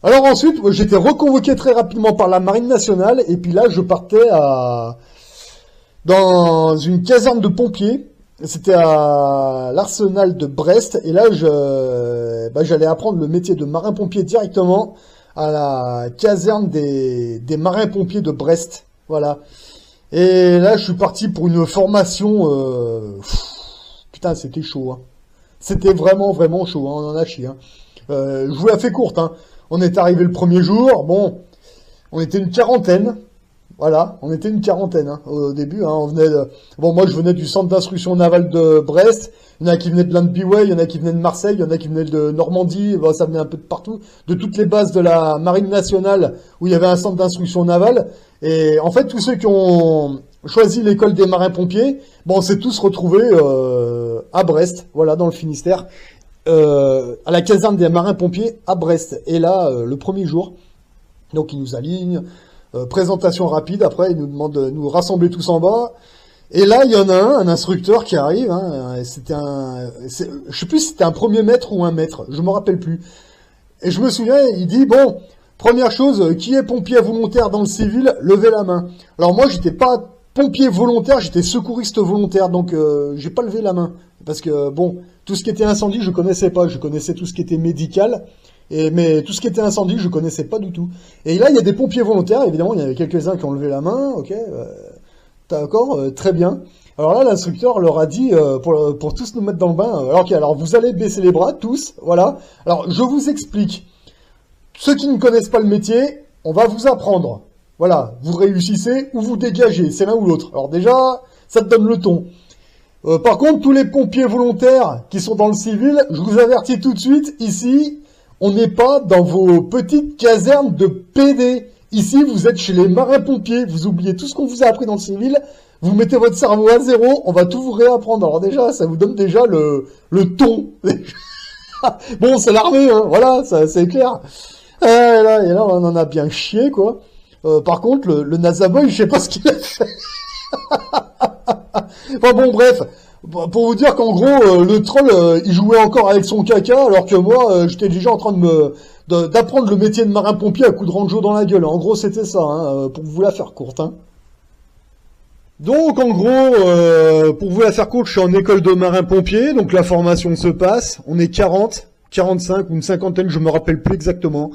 Alors ensuite, j'étais reconvoqué très rapidement par la Marine nationale, et puis là, je partais dans une caserne de pompiers. C'était à l'arsenal de Brest. Et là, j'allais apprendre le métier de marin-pompier directement à la caserne des marins-pompiers de Brest. Voilà. Et là, je suis parti pour une formation... Putain, c'était chaud. Hein. C'était vraiment, vraiment chaud. Hein. On en a chié. Hein. Je vous la fais courte. Hein. On est arrivé le premier jour. Bon, on était une quarantaine. Voilà, on était une quarantaine hein, au début. Hein, bon, moi, je venais du centre d'instruction navale de Brest. Il y en a qui venaient de Landbiway, il y en a qui venaient de Marseille, il y en a qui venaient de Normandie. Bon, ça venait un peu de partout, de toutes les bases de la Marine nationale où il y avait un centre d'instruction navale. Et en fait, tous ceux qui ont choisi l'école des marins-pompiers, bon, on s'est tous retrouvés à Brest, voilà, dans le Finistère. à la caserne des marins-pompiers à Brest. Et là, le premier jour, donc ils nous alignent, présentation rapide, après ils nous demandent de nous rassembler tous en bas. Et là, il y en a un instructeur qui arrive, hein, je sais plus si c'était un premier maître ou un maître, je me rappelle plus. Et je me souviens, il dit, bon, première chose, qui est pompier volontaire dans le civil, levez la main. Alors moi, j'étais pas pompier volontaire, j'étais secouriste volontaire, donc j'ai pas levé la main. Parce que, bon, tout ce qui était incendie, je connaissais pas, je connaissais tout ce qui était médical, mais tout ce qui était incendie, je connaissais pas du tout. Et là, il y a des pompiers volontaires, évidemment, il y avait quelques-uns qui ont levé la main, ok, d'accord, très bien. Alors là, l'instructeur leur a dit, pour tous nous mettre dans le bain, alors vous allez baisser les bras, tous, voilà. Alors, je vous explique. Ceux qui ne connaissent pas le métier, on va vous apprendre. Voilà, vous réussissez ou vous dégagez, c'est l'un ou l'autre. Alors déjà, ça te donne le ton. Par contre, tous les pompiers volontaires qui sont dans le civil, je vous avertis tout de suite, ici, on n'est pas dans vos petites casernes de PD. Ici, vous êtes chez les marins-pompiers, vous oubliez tout ce qu'on vous a appris dans le civil, vous mettez votre cerveau à zéro, on va tout vous réapprendre. Alors déjà, ça vous donne déjà le ton. Bon, c'est l'armée, hein, voilà, c'est clair. Et là, on en a bien chié, quoi. Par contre, le Nazaboy, je sais pas ce qu'il a fait. Enfin bon, bref, pour vous dire qu'en gros, le troll, il jouait encore avec son caca, alors que moi, j'étais déjà en train d'apprendre le métier de marin-pompier à coups de rangeau dans la gueule. En gros, c'était ça, hein, pour vous la faire courte. Hein. Donc, en gros, pour vous la faire courte, je suis en école de marin-pompier, donc la formation se passe. On est 40, 45 ou une cinquantaine, je me rappelle plus exactement.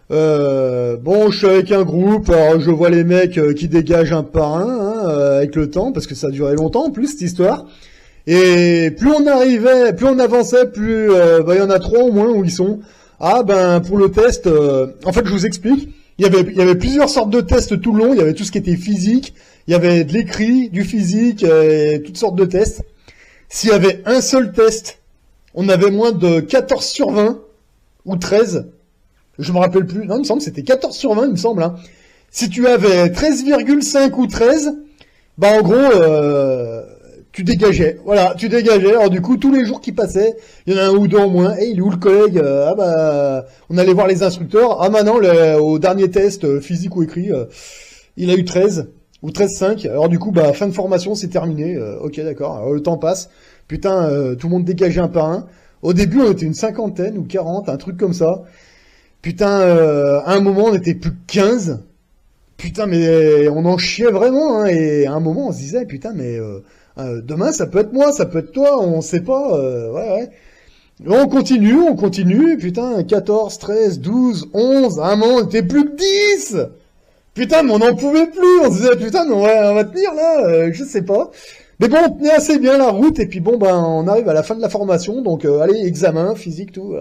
Bon, je suis avec un groupe, alors je vois les mecs qui dégagent un par un, hein, avec le temps, parce que ça a duré longtemps en plus, cette histoire. Et plus on arrivait, plus on avançait, plus il y en a 3 au moins où ils sont. Ah ben pour le test, en fait je vous explique, il y avait plusieurs sortes de tests tout le long, il y avait tout ce qui était physique, il y avait de l'écrit, du physique, et toutes sortes de tests. S'il y avait un seul test, on avait moins de 14 sur 20, ou 13, je me rappelle plus, non il me semble que c'était 14 sur 20 il me semble. Hein. Si tu avais 13,5 ou 13, bah en gros... tu dégageais, voilà, tu dégageais. Alors du coup, tous les jours qui passaient, il y en a un ou deux en moins. Et il est où le collègue? Ah bah, on allait voir les instructeurs. Ah maintenant, au dernier test, physique ou écrit, il a eu 13 ou 13,5. Alors du coup, bah fin de formation, c'est terminé. Ok, d'accord. Alors, le temps passe. Putain, tout le monde dégageait un par un. Au début, on était une cinquantaine ou 40, un truc comme ça. Putain, à un moment, on était plus que 15. Putain, mais on en chiait vraiment. Hein, et à un moment, on se disait, putain, mais... demain, ça peut être moi, ça peut être toi, on sait pas, ouais. On continue, putain, 14, 13, 12, 11, à un moment, on était plus que 10! Putain, mais on n'en pouvait plus, on se disait, putain, mais on va tenir là, je sais pas. Mais bon, on tenait assez bien la route, et puis bon, ben, on arrive à la fin de la formation, donc allez, examen, physique, tout,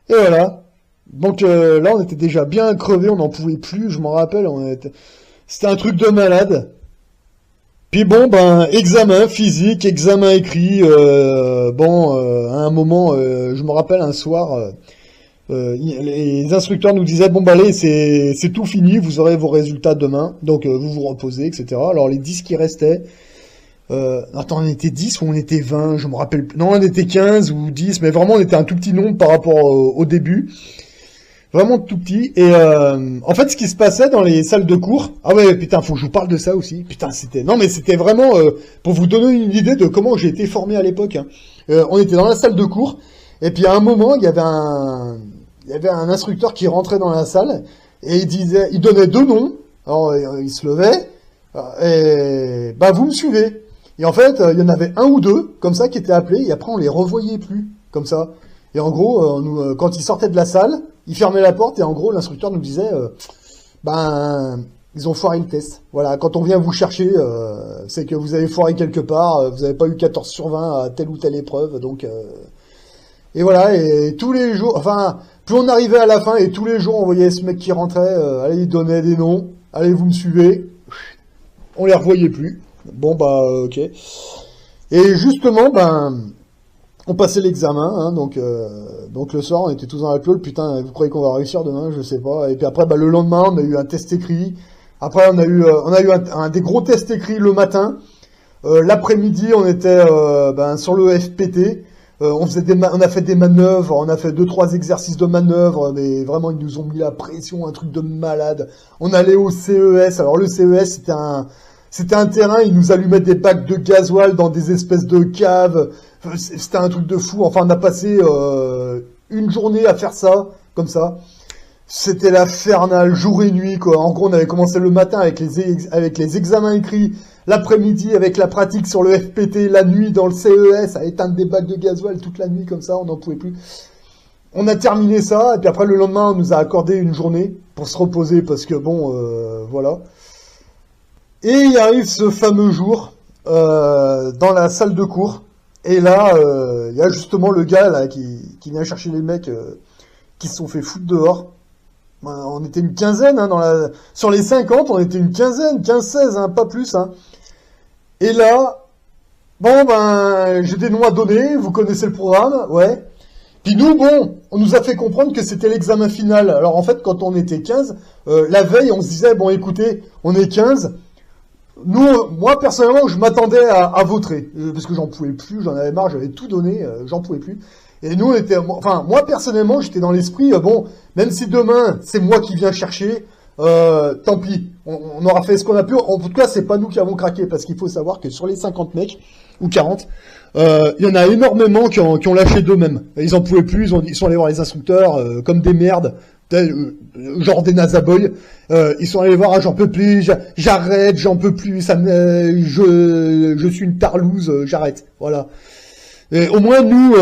et voilà. Donc là, on était déjà bien crevés, on n'en pouvait plus, je m'en rappelle, c'était un truc de malade. Puis bon, ben, examen physique, examen écrit, à un moment, je me rappelle un soir, les instructeurs nous disaient, bon, bah, allez, c'est tout fini, vous aurez vos résultats demain, donc vous vous reposez, etc. Alors les 10 qui restaient, attends, on était 10 ou on était 20, je me rappelle plus, non, on était 15 ou 10, mais vraiment, on était un tout petit nombre par rapport au début. Vraiment tout petit. Et en fait, ce qui se passait dans les salles de cours... Ah ouais, putain, faut que je vous parle de ça aussi. Putain, c'était... Non, mais c'était vraiment... pour vous donner une idée de comment j'ai été formé à l'époque. Hein. On était dans la salle de cours. Et puis à un moment, il y avait un instructeur qui rentrait dans la salle. Et il donnait 2 noms. Alors, il se levait. Et... Bah, vous me suivez. Et en fait, il y en avait 1 ou 2, comme ça, qui étaient appelés. Et après, on les revoyait plus. Comme ça. Et en gros, quand ils sortaient de la salle... Il fermait la porte et en gros l'instructeur nous disait ils ont foiré le test. Voilà, quand on vient vous chercher, c'est que vous avez foiré quelque part, vous n'avez pas eu 14 sur 20 à telle ou telle épreuve, donc et voilà, et tous les jours, enfin, plus on arrivait à la fin et tous les jours on voyait ce mec qui rentrait, allez, il donnait des noms, allez, vous me suivez, on les revoyait plus. Bon bah ok. Et justement, on passait l'examen, hein, donc le soir, on était tous dans la piole, putain, vous croyez qu'on va réussir demain, je sais pas. Et puis après, le lendemain, on a eu un test écrit. Après, on a eu un des gros tests écrits le matin. L'après-midi, on était sur le FPT. On a fait des manœuvres, on a fait 2-3 exercices de manœuvre, mais vraiment ils nous ont mis la pression, un truc de malade. On allait au CES. Alors le CES c'était un terrain, ils nous allumaient des bacs de gasoil dans des espèces de caves. C'était un truc de fou. Enfin, on a passé une journée à faire ça, comme ça. C'était l'infernal, jour et nuit, quoi. En gros, on avait commencé le matin avec les examens écrits, l'après-midi avec la pratique sur le FPT, la nuit dans le CES, à éteindre des bacs de gasoil toute la nuit, comme ça, on n'en pouvait plus. On a terminé ça, et puis après, le lendemain, on nous a accordé une journée pour se reposer, parce que bon, voilà. Et il arrive ce fameux jour, dans la salle de cours, et là, il y a justement le gars, là, qui vient chercher les mecs, qui se sont fait foutre dehors. On était une quinzaine, hein, sur les 50, on était une quinzaine, 15-16, hein, pas plus, hein. Et là, bon, j'ai des noms à donner, vous connaissez le programme, ouais. Puis nous, bon, on nous a fait comprendre que c'était l'examen final. Alors en fait, quand on était 15, la veille, on se disait, bon, écoutez, on est 15. Nous, moi, personnellement, je m'attendais à voter, parce que j'en pouvais plus, j'en avais marre, j'avais tout donné, j'en pouvais plus. Et nous, moi, personnellement, j'étais dans l'esprit, bon, même si demain, c'est moi qui viens chercher, tant pis, on aura fait ce qu'on a pu. En tout cas, c'est pas nous qui avons craqué, parce qu'il faut savoir que sur les 50 mecs, ou 40, il y en a énormément qui ont lâché d'eux-mêmes. Ils en pouvaient plus, ils sont allés voir les instructeurs, comme des merdes, genre des nazaboys. Ils sont allés voir, j'en peux plus, j'arrête, j'en peux plus, je suis une tarlouse, j'arrête, voilà. Et au moins, nous,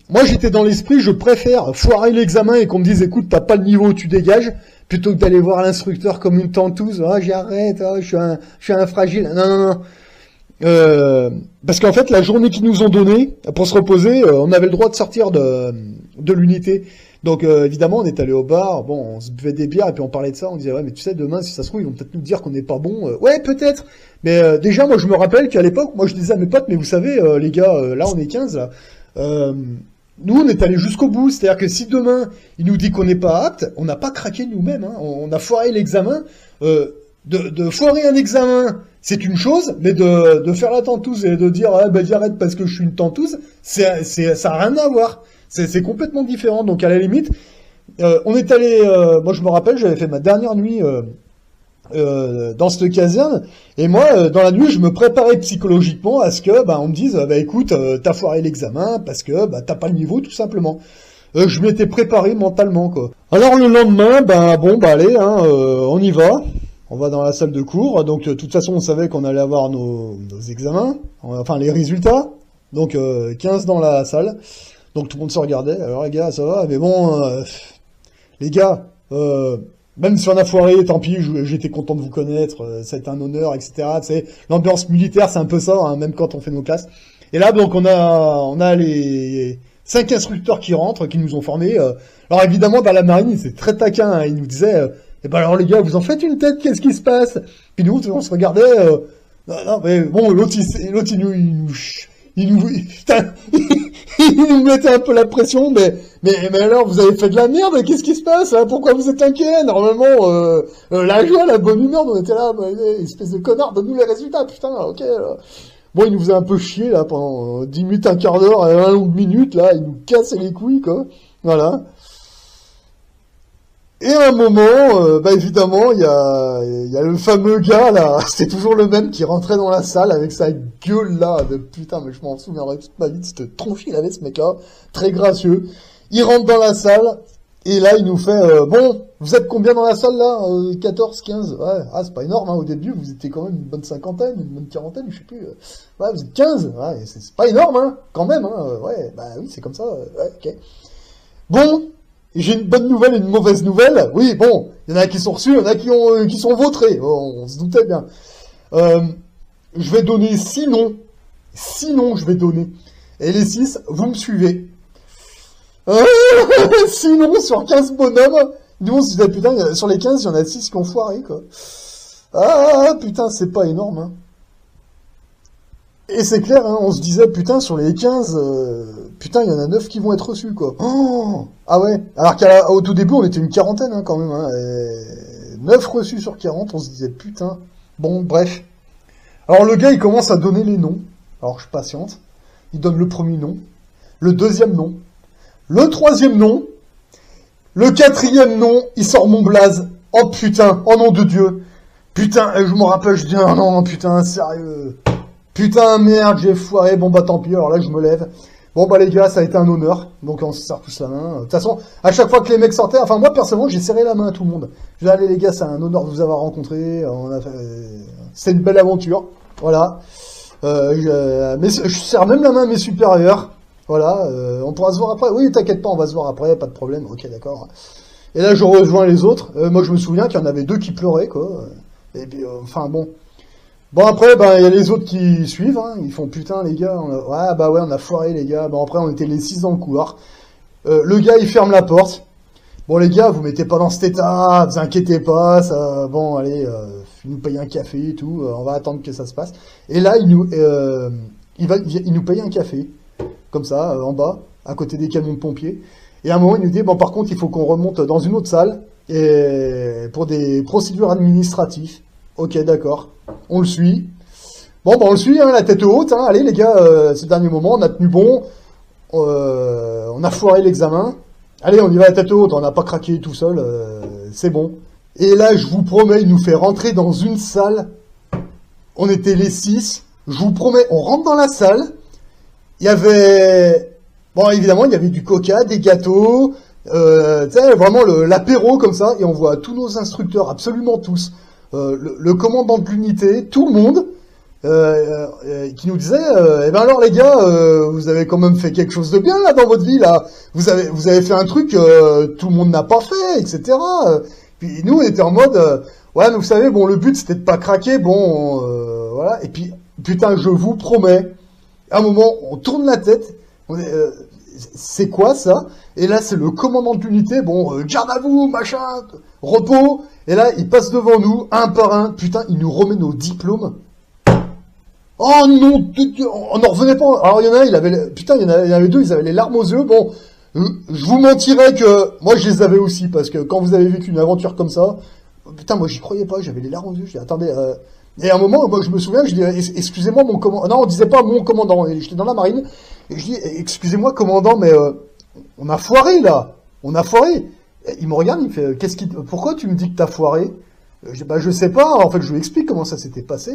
moi j'étais dans l'esprit, je préfère foirer l'examen et qu'on me dise, écoute, t'as pas le niveau, tu dégages, plutôt que d'aller voir l'instructeur comme une tentouse, j'arrête, je suis un fragile. Non, non, non. Parce qu'en fait, la journée qu'ils nous ont donnée, pour se reposer, on avait le droit de sortir de l'unité. Donc évidemment, on est allé au bar, bon, on se buvait des bières et puis on parlait de ça, on disait, ouais, mais tu sais, demain, si ça se trouve, ils vont peut-être nous dire qu'on n'est pas bon. Ouais, peut-être. Mais déjà, moi, je me rappelle qu'à l'époque, moi, je disais à mes potes, mais vous savez, les gars, là, on est 15, là. Nous, on est allé jusqu'au bout. C'est-à-dire que si demain, il nous dit qu'on n'est pas apte, on n'a pas craqué nous-mêmes. Hein. On a foiré l'examen. De foirer un examen, c'est une chose, mais de faire la tentouse et de dire, ah, j'arrête parce que je suis une tentouse, ça n'a rien à voir. C'est complètement différent. Donc, à la limite, on est allé... moi, je me rappelle, j'avais fait ma dernière nuit... dans cette caserne, et moi dans la nuit je me préparais psychologiquement à ce que on me dise écoute, t'as foiré l'examen parce que t'as pas le niveau tout simplement. Je m'étais préparé mentalement quoi. Alors le lendemain allez hein, on y va, on va dans la salle de cours, donc de toute façon on savait qu'on allait avoir nos examens, enfin les résultats, donc 15 dans la salle, donc tout le monde se regardait, alors les gars ça va, mais bon les gars même si on a foiré, tant pis, j'étais content de vous connaître, ça a été un honneur, etc. Tu sais, l'ambiance militaire, c'est un peu ça, hein, même quand on fait nos classes. Et là, donc, on a les 5 instructeurs qui rentrent, qui nous ont formés. Alors évidemment, dans la marine, c'est très taquin, hein, ils nous disaient, alors les gars, vous en faites une tête, qu'est-ce qui se passe? Puis nous, on se regardait, non, mais bon, l'autre, il nous mettait un peu la pression, mais alors, vous avez fait de la merde, qu'est-ce qui se passe, hein, pourquoi vous êtes inquiet? Normalement, la joie, la bonne humeur, on était là, espèce de connard, donne-nous les résultats, putain, ok, là. Bon, il nous faisait un peu chier, là, pendant 10 minutes, un quart d'heure, 1 ou 2 minutes, là, il nous cassait les couilles, quoi, voilà. Et à un moment, évidemment, il y a le fameux gars, là, c'est toujours le même qui rentrait dans la salle avec sa gueule, là, de putain, mais je m'en souviendrai toute ma vie de cette tronche qu'il avait, ce mec-là, très gracieux. Il rentre dans la salle, et là, il nous fait, bon, vous êtes combien dans la salle, là? 14, 15? Ouais, c'est pas énorme, hein, au début, vous étiez quand même une bonne cinquantaine, une bonne quarantaine, je sais plus. Ouais, vous êtes 15, ouais, c'est pas énorme, hein, quand même, hein, ouais, oui, c'est comme ça, ouais, ok. Bon. J'ai une bonne nouvelle et une mauvaise nouvelle. Oui, bon, il y en a qui sont reçus, il y en a qui sont vautrés. On se doutait bien. Je vais donner 6 noms. 6 noms, je vais donner. Et les 6, vous me suivez. 6 noms sur 15 bonhommes. Nous, on se disait, putain, sur les 15, il y en a 6 qui ont foiré, quoi. Ah, putain, c'est pas énorme, hein. Et c'est clair, hein, on se disait, putain, sur les 15, putain, il y en a 9 qui vont être reçus, quoi. Oh, ah ouais, alors qu'au tout début, on était une quarantaine, hein, quand même, hein, et 9 reçus sur 40, on se disait, putain. Bon, bref. Alors le gars, il commence à donner les noms. Alors je patiente. Il donne le premier nom. Le deuxième, non. Le troisième, non. Le quatrième, non. Il sort mon blaze. Oh putain, oh nom de Dieu. Putain, je me rappelle, je dis, oh non, putain, sérieux. Putain, merde, j'ai foiré. Bon, bah tant pis, alors là, je me lève. Bon, bah les gars, ça a été un honneur. Donc, on se serre tous la main. De toute façon, à chaque fois que les mecs sortaient, enfin, moi, personnellement, j'ai serré la main à tout le monde. Je dis, allez les gars, c'est un honneur de vous avoir rencontré. C'est une belle aventure. Voilà. Mais je serre même la main à mes supérieurs. Voilà. On pourra se voir après. Oui, t'inquiète pas, on va se voir après, pas de problème. Ok, d'accord. Et là, je rejoins les autres. Moi, je me souviens qu'il y en avait 2 qui pleuraient, quoi. Et puis, enfin, bon. Bon, après, ben, il y a les autres qui suivent, hein. Ils font, putain, les gars, ouais, bah ouais, on a foiré, les gars. Bon, après, on était les 6 dans le couloir. Le gars, il ferme la porte. Bon, les gars, vous mettez pas dans cet état, vous inquiétez pas, ça, bon, allez, il nous paye un café et tout, on va attendre que ça se passe. Et là, il nous paye un café, comme ça, en bas, à côté des camions de pompiers. Et à un moment, il nous dit, bon, par contre, il faut qu'on remonte dans une autre salle, et pour des procédures administratives. Ok, d'accord. On le suit. Bon, bah, on le suit, hein, la tête haute, hein. Allez, les gars, ces derniers moments, on a tenu bon. On a foiré l'examen. Allez, on y va la tête haute, on n'a pas craqué tout seul, c'est bon. Et là, je vous promets, il nous fait rentrer dans une salle. On était les 6. Je vous promets, on rentre dans la salle. Il y avait... Bon, évidemment, il y avait du coca, des gâteaux, tu sais, vraiment l'apéro comme ça. Et on voit tous nos instructeurs, absolument tous. Le commandant de l'unité, tout le monde, qui nous disait, eh ben alors les gars, vous avez quand même fait quelque chose de bien là dans votre vie là. Vous avez fait un truc que tout le monde n'a pas fait, etc. Puis nous on était en mode, ouais, mais vous savez, bon, le but c'était de pas craquer, bon, voilà. Et puis putain, je vous promets, à un moment, on tourne la tête, c'est quoi ça? Et là, c'est le commandant de l'unité, bon, garde à vous, machin, repos. Et là, il passe devant nous, un par un. Putain, il nous remet nos diplômes. Oh non, on n'en revenait pas. Alors, il y en a un, il y en avait 2, ils avaient les larmes aux yeux. Bon, je vous mentirais que moi, je les avais aussi, parce que quand vous avez vécu une aventure comme ça, putain, moi, j'y croyais pas, j'avais les larmes aux yeux. Je dis, attendez, et à un moment, moi, je me souviens, je dis, excusez-moi, mon commandant. Non, on disait pas mon commandant. J'étais dans la marine. Et je dis, excusez-moi, commandant, mais on a foiré, là. On a foiré. Et il me regarde, il me fait, pourquoi tu me dis que t'as foiré? Je dis, bah, je sais pas. En fait, je lui explique comment ça s'était passé.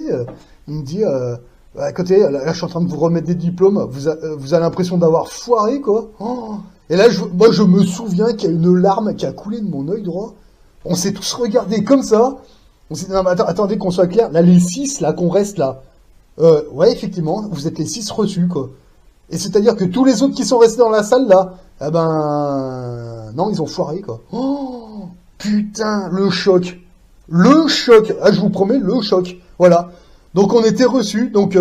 Il me dit, à côté, là, je suis en train de vous remettre des diplômes. Vous avez l'impression d'avoir foiré, quoi. Oh. Et là, moi, je me souviens qu'il y a une larme qui a coulé de mon œil droit. On s'est tous regardés comme ça. On s'est dit, non, mais attendez qu'on soit clair. Là, les 6, là, qu'on reste là. Ouais, effectivement, vous êtes les 6 reçus, quoi. Et c'est-à-dire que tous les autres qui sont restés dans la salle, là, eh ben, non, ils ont foiré, quoi. Oh, putain, le choc. Le choc. Ah, je vous promets, le choc. Voilà. Donc, on était reçus. Donc,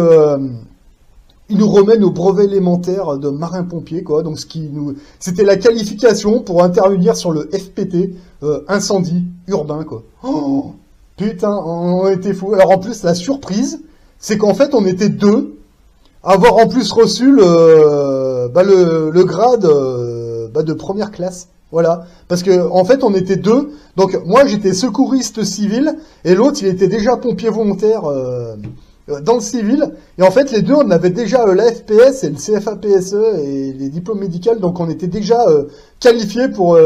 ils nous remettent nos brevets élémentaires de marin-pompier, quoi. Donc, c'était la qualification pour intervenir sur le FPT, incendie urbain, quoi. Oh, putain, on était fous. Alors, en plus, la surprise, c'est qu'en fait, on était 2 à avoir en plus reçu le grade de première classe. Voilà. Parce que en fait, on était 2. Donc, moi, j'étais secouriste civil et l'autre, il était déjà pompier volontaire dans le civil. Et en fait, les deux, on avait déjà la FPS et le CFA-PSE et les diplômes médicaux. Donc, on était déjà qualifiés pour...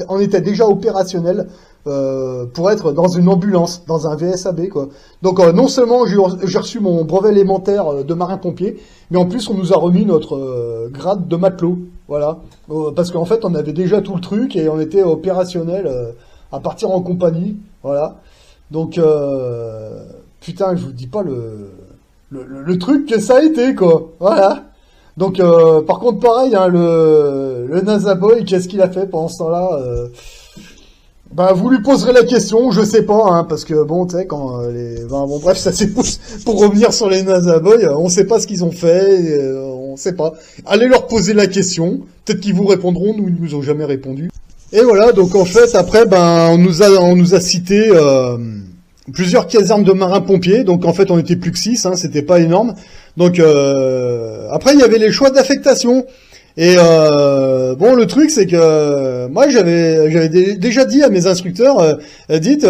on était déjà opérationnel pour être dans une ambulance, dans un VSAB, quoi. Donc, non seulement j'ai reçu mon brevet élémentaire de marin-pompier, mais en plus, on nous a remis notre grade de matelot. Voilà. Parce qu'en fait, on avait déjà tout le truc et on était opérationnel à partir en compagnie. Voilà. Donc, putain, je vous dis pas le truc que ça a été, quoi. Voilà. Donc, par contre, pareil, hein, le NASA Boy, qu'est-ce qu'il a fait pendant ce temps-là Ben, vous lui poserez la question, je sais pas, hein, parce que bon, tu sais, quand bon, bref, ça c'est pour revenir sur les NASA Boy, on sait pas ce qu'ils ont fait, on sait pas. Allez leur poser la question, peut-être qu'ils vous répondront, nous, ils nous ont jamais répondu. Et voilà, donc en fait, après, ben, on nous a cité plusieurs casernes de marins-pompiers, donc en fait, on était plus que 6, hein, c'était pas énorme. Donc, après, il y avait les choix d'affectation. Et bon, le truc, c'est que moi, j'avais déjà dit à mes instructeurs, dites,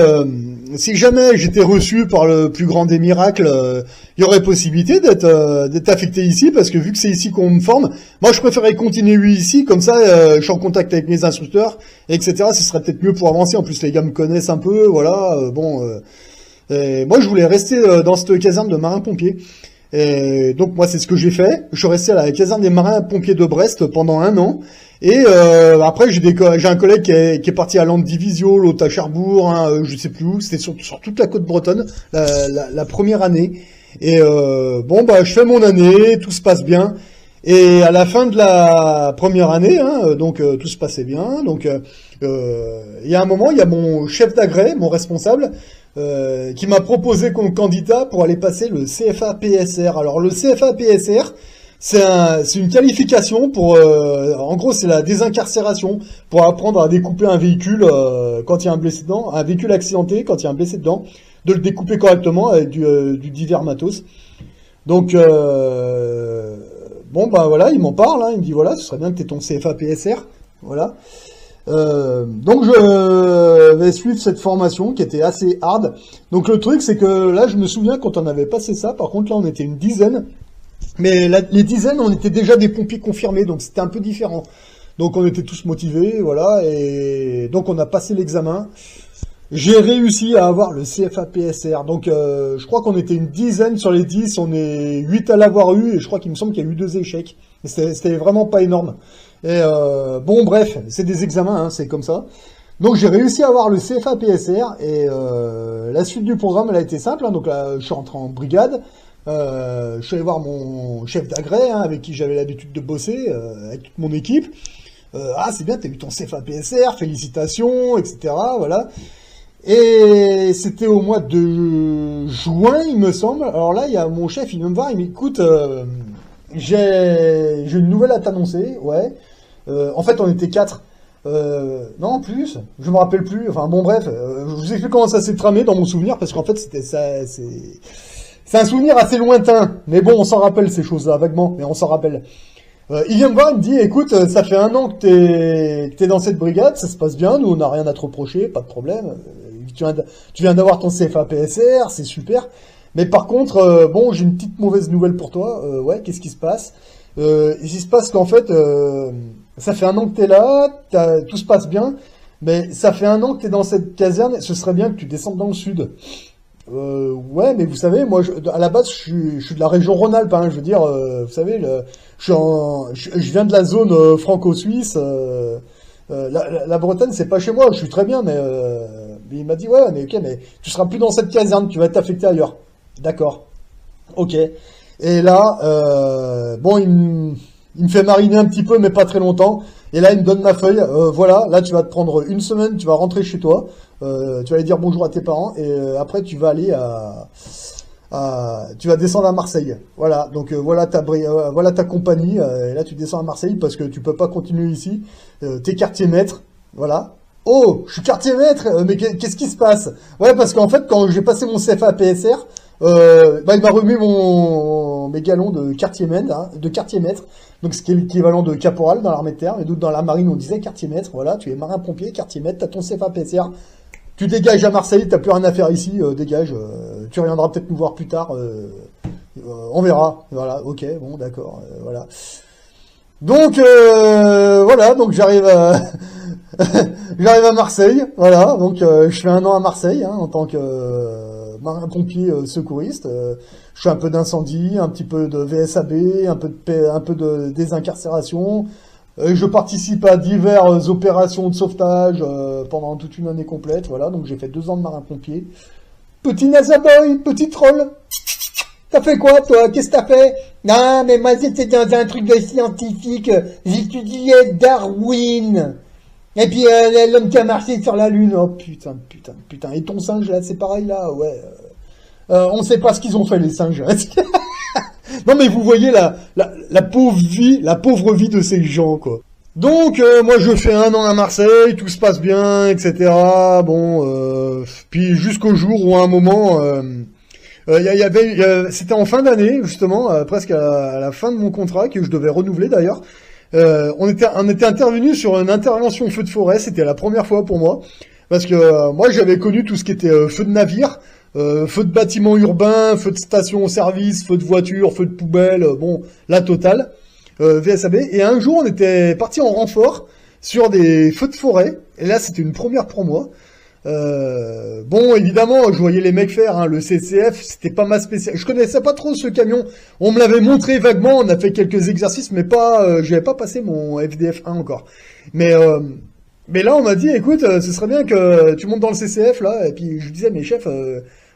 si jamais j'étais reçu par le plus grand des miracles, il y aurait possibilité d'être affecté ici, parce que vu que c'est ici qu'on me forme, moi, je préférais continuer ici, comme ça, je suis en contact avec mes instructeurs, etc. Ce serait peut-être mieux pour avancer. En plus, les gars me connaissent un peu, voilà. Et moi, je voulais rester dans cette caserne de marins-pompiers. Et donc moi c'est ce que j'ai fait. Je suis resté à la caserne des marins-pompiers de Brest pendant 1 an. Et après j'ai un collègue qui est parti à Landivisiau, l'autre à Cherbourg, hein, je sais plus où. C'était sur toute la côte bretonne la première année. Et bon bah je fais mon année, tout se passe bien. Et à la fin de la première année, hein, donc tout se passait bien. Donc il y a un moment, il y a mon chef d'agrès, mon responsable, qui m'a proposé comme candidat pour aller passer le CFA PSR. Alors le CFA PSR, c'est une qualification pour, en gros, c'est la désincarcération pour apprendre à découper un véhicule quand il y a un blessé dedans, un véhicule accidenté quand il y a un blessé dedans, de le découper correctement avec du divers matos. Donc bon bah voilà, il m'en parle, hein, il me dit voilà, ce serait bien que tu aies ton CFA PSR, voilà. Donc je vais suivre cette formation qui était assez hard. Donc le truc c'est que là je me souviens quand on avait passé ça, par contre là on était une dizaine, mais les dizaines on était déjà des pompiers confirmés, donc c'était un peu différent. Donc on était tous motivés, voilà, et donc on a passé l'examen. J'ai réussi à avoir le CFA PSR, donc je crois qu'on était une dizaine sur les 10, on est 8 à l'avoir eu, et je crois qu'il me semble qu'il y a eu 2 échecs. C'était vraiment pas énorme. Et bon bref, c'est des examens, hein, c'est comme ça. Donc j'ai réussi à avoir le CFA PSR, et la suite du programme elle a été simple, hein, donc là je suis rentré en brigade, je suis allé voir mon chef d'agrès, hein, avec qui j'avais l'habitude de bosser, avec toute mon équipe. Ah c'est bien, t'as eu ton CFA PSR, félicitations, etc. Voilà. Et c'était au mois de juin, il me semble. Alors là, il y a mon chef, il vient me voir, il me dit, écoute, j'ai une nouvelle à t'annoncer, ouais. En fait, on était 4. Non, plus, je me rappelle plus. Enfin, bon, bref, je vous explique comment ça s'est tramé dans mon souvenir, parce qu'en fait, c'est un souvenir assez lointain. Mais bon, on s'en rappelle ces choses-là, vaguement, mais on s'en rappelle. Il vient me voir, il me dit, écoute, ça fait 1 an que t'es dans cette brigade, ça se passe bien, nous on n'a rien à te reprocher, pas de problème. Tu viens d'avoir ton CFA PSR, c'est super. Mais par contre, bon, j'ai une petite mauvaise nouvelle pour toi. Ouais, qu'est-ce qui se passe? Il se passe qu'en fait, ça fait 1 an que t'es là, tout se passe bien, mais ça fait 1 an que t'es dans cette caserne, ce serait bien que tu descendes dans le sud. Ouais, mais vous savez, moi, à la base, je suis de la région Rhône-Alpes, hein, je veux dire, vous savez, je viens de la zone franco-suisse. La Bretagne, c'est pas chez moi, je suis très bien, mais il m'a dit, ouais, mais ok, mais tu seras plus dans cette caserne, tu vas être affecté ailleurs. D'accord. Ok. Et là, bon, il me fait mariner un petit peu, mais pas très longtemps. Et là, il me donne ma feuille. Voilà, là, tu vas te prendre 1 semaine, tu vas rentrer chez toi. Tu vas aller dire bonjour à tes parents. Et après, tu vas aller tu vas descendre à Marseille. Voilà, donc voilà ta compagnie. Et là, tu descends à Marseille parce que tu peux pas continuer ici. T'es quartier maître. Voilà. Oh, je suis quartier maître, mais qu'est-ce qui se passe? Ouais, parce qu'en fait, quand j'ai passé mon CFA PSR, bah, il m'a remis mes galons de quartier maître, hein, donc ce qui est l'équivalent de caporal dans l'armée de terre, et d'autres dans la marine on disait quartier maître. Voilà, tu es marin-pompier, quartier maître, t'as ton CFA PSR, tu dégages à Marseille, t'as plus rien à faire ici, dégage, tu reviendras peut-être nous voir plus tard, on verra. Voilà, ok, bon, d'accord, voilà. Donc voilà, donc j'arrive à j'arrive à Marseille, voilà, donc je fais 1 an à Marseille, hein, en tant que marin-pompier secouriste. Je fais un peu d'incendie, un petit peu de VSAB, un peu de désincarcération. Je participe à diverses opérations de sauvetage pendant toute une année complète, voilà, donc j'ai fait 2 ans de marin-pompier. Petit Nazaboy, petit troll. T'as fait quoi, toi? Qu'est-ce que t'as fait? Non, mais moi, j'étais dans un truc de scientifique. J'étudiais Darwin. Et puis, l'homme qui a marché sur la Lune. Oh, putain. Et ton singe, là, c'est pareil, là, ouais. On sait pas ce qu'ils ont fait, les singes. Non, mais vous voyez la pauvre vie de ces gens, quoi. Donc, moi, je fais 1 an à Marseille, tout se passe bien, etc. Bon, puis jusqu'au jour où, à un moment... c'était en fin d'année, justement, presque à la fin de mon contrat, que je devais renouveler d'ailleurs. On était intervenu sur une intervention feu de forêt, c'était la première fois pour moi, parce que moi j'avais connu tout ce qui était feu de navire, feu de bâtiment urbain, feu de station-service, feu de voiture, feu de poubelle, bon, la totale, VSAB. Et un jour on était parti en renfort sur des feux de forêt, et là c'était une première pour moi. Bon, évidemment, je voyais les mecs faire, hein, le CCF, c'était pas ma spécialité. Je connaissais pas trop ce camion. On me l'avait montré vaguement, on a fait quelques exercices, mais pas, j'avais pas passé mon FDF1 encore. Mais là, on m'a dit, écoute, ce serait bien que tu montes dans le CCF, là. Et puis, je disais, mais chef,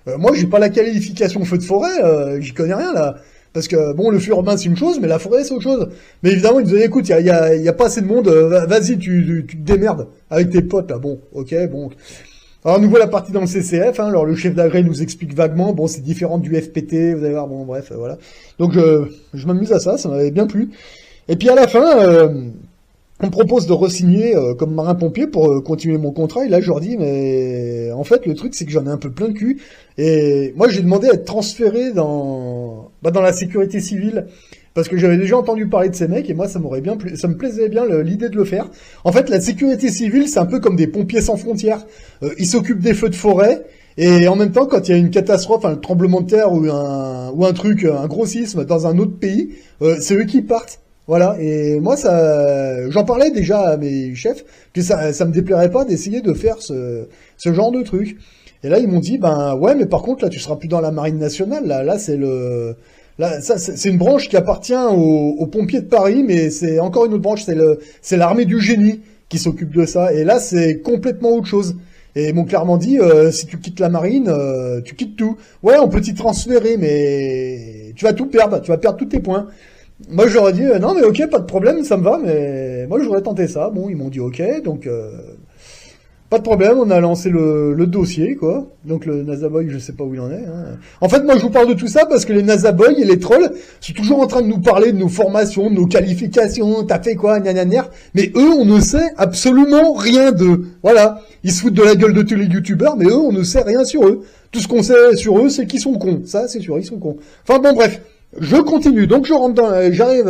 moi, j'ai pas la qualification feu de forêt, j'y connais rien, là. Parce que, bon, le feu urbain, c'est une chose, mais la forêt, c'est autre chose. Mais évidemment, il me disait, écoute, y a pas assez de monde, vas-y, tu te démerdes avec tes potes, là. Bon, ok, bon. Alors, nous voilà partis dans le CCF, hein. Alors, le chef d'agré nous explique vaguement, bon, c'est différent du FPT, vous allez voir, bon, bref, voilà. Donc, je m'amuse à ça m'avait bien plu. Et puis, à la fin, on me propose de re-signer comme marin-pompier pour continuer mon contrat. Et là, je leur dis, mais en fait, le truc, c'est que j'en ai un peu plein le cul. Et moi, j'ai demandé à être transféré dans la sécurité civile. Parce que j'avais déjà entendu parler de ces mecs, et moi, ça m'aurait bien plu, ça me plaisait bien l'idée de le faire. En fait, la sécurité civile, c'est un peu comme des pompiers sans frontières. Ils s'occupent des feux de forêt, et en même temps, quand il y a une catastrophe, un tremblement de terre ou un truc, un gros sisme dans un autre pays, c'est eux qui partent. Voilà, et moi, j'en parlais déjà à mes chefs, que ça me déplairait pas d'essayer de faire ce genre de truc. Et là, ils m'ont dit, ben ouais, mais par contre, là, tu seras plus dans la marine nationale, là, c'est une branche qui appartient aux pompiers de Paris, mais c'est encore une autre branche, c'est l'armée du génie qui s'occupe de ça. Et là, c'est complètement autre chose. Et ils m'ont clairement dit, si tu quittes la marine, tu quittes tout. Ouais, on peut t'y transférer, mais tu vas tout perdre, tu vas perdre tous tes points. Moi, j'aurais dit, non, mais ok, pas de problème, ça me va, mais moi, j'aurais tenté ça. Bon, ils m'ont dit ok, donc pas de problème, on a lancé le dossier, quoi. Donc le Nasaboy, je sais pas où il en est. Hein. En fait, moi, je vous parle de tout ça parce que les Nasaboy et les trolls sont toujours en train de nous parler de nos formations, de nos qualifications, t'as fait quoi, gna gna gna. Mais eux, on ne sait absolument rien d'eux. Voilà. Ils se foutent de la gueule de tous les youtubeurs, mais eux, on ne sait rien sur eux. Tout ce qu'on sait sur eux, c'est qu'ils sont cons. Ça, c'est sûr, ils sont cons. Enfin bon, bref. Je continue. Donc, je rentre j'arrive...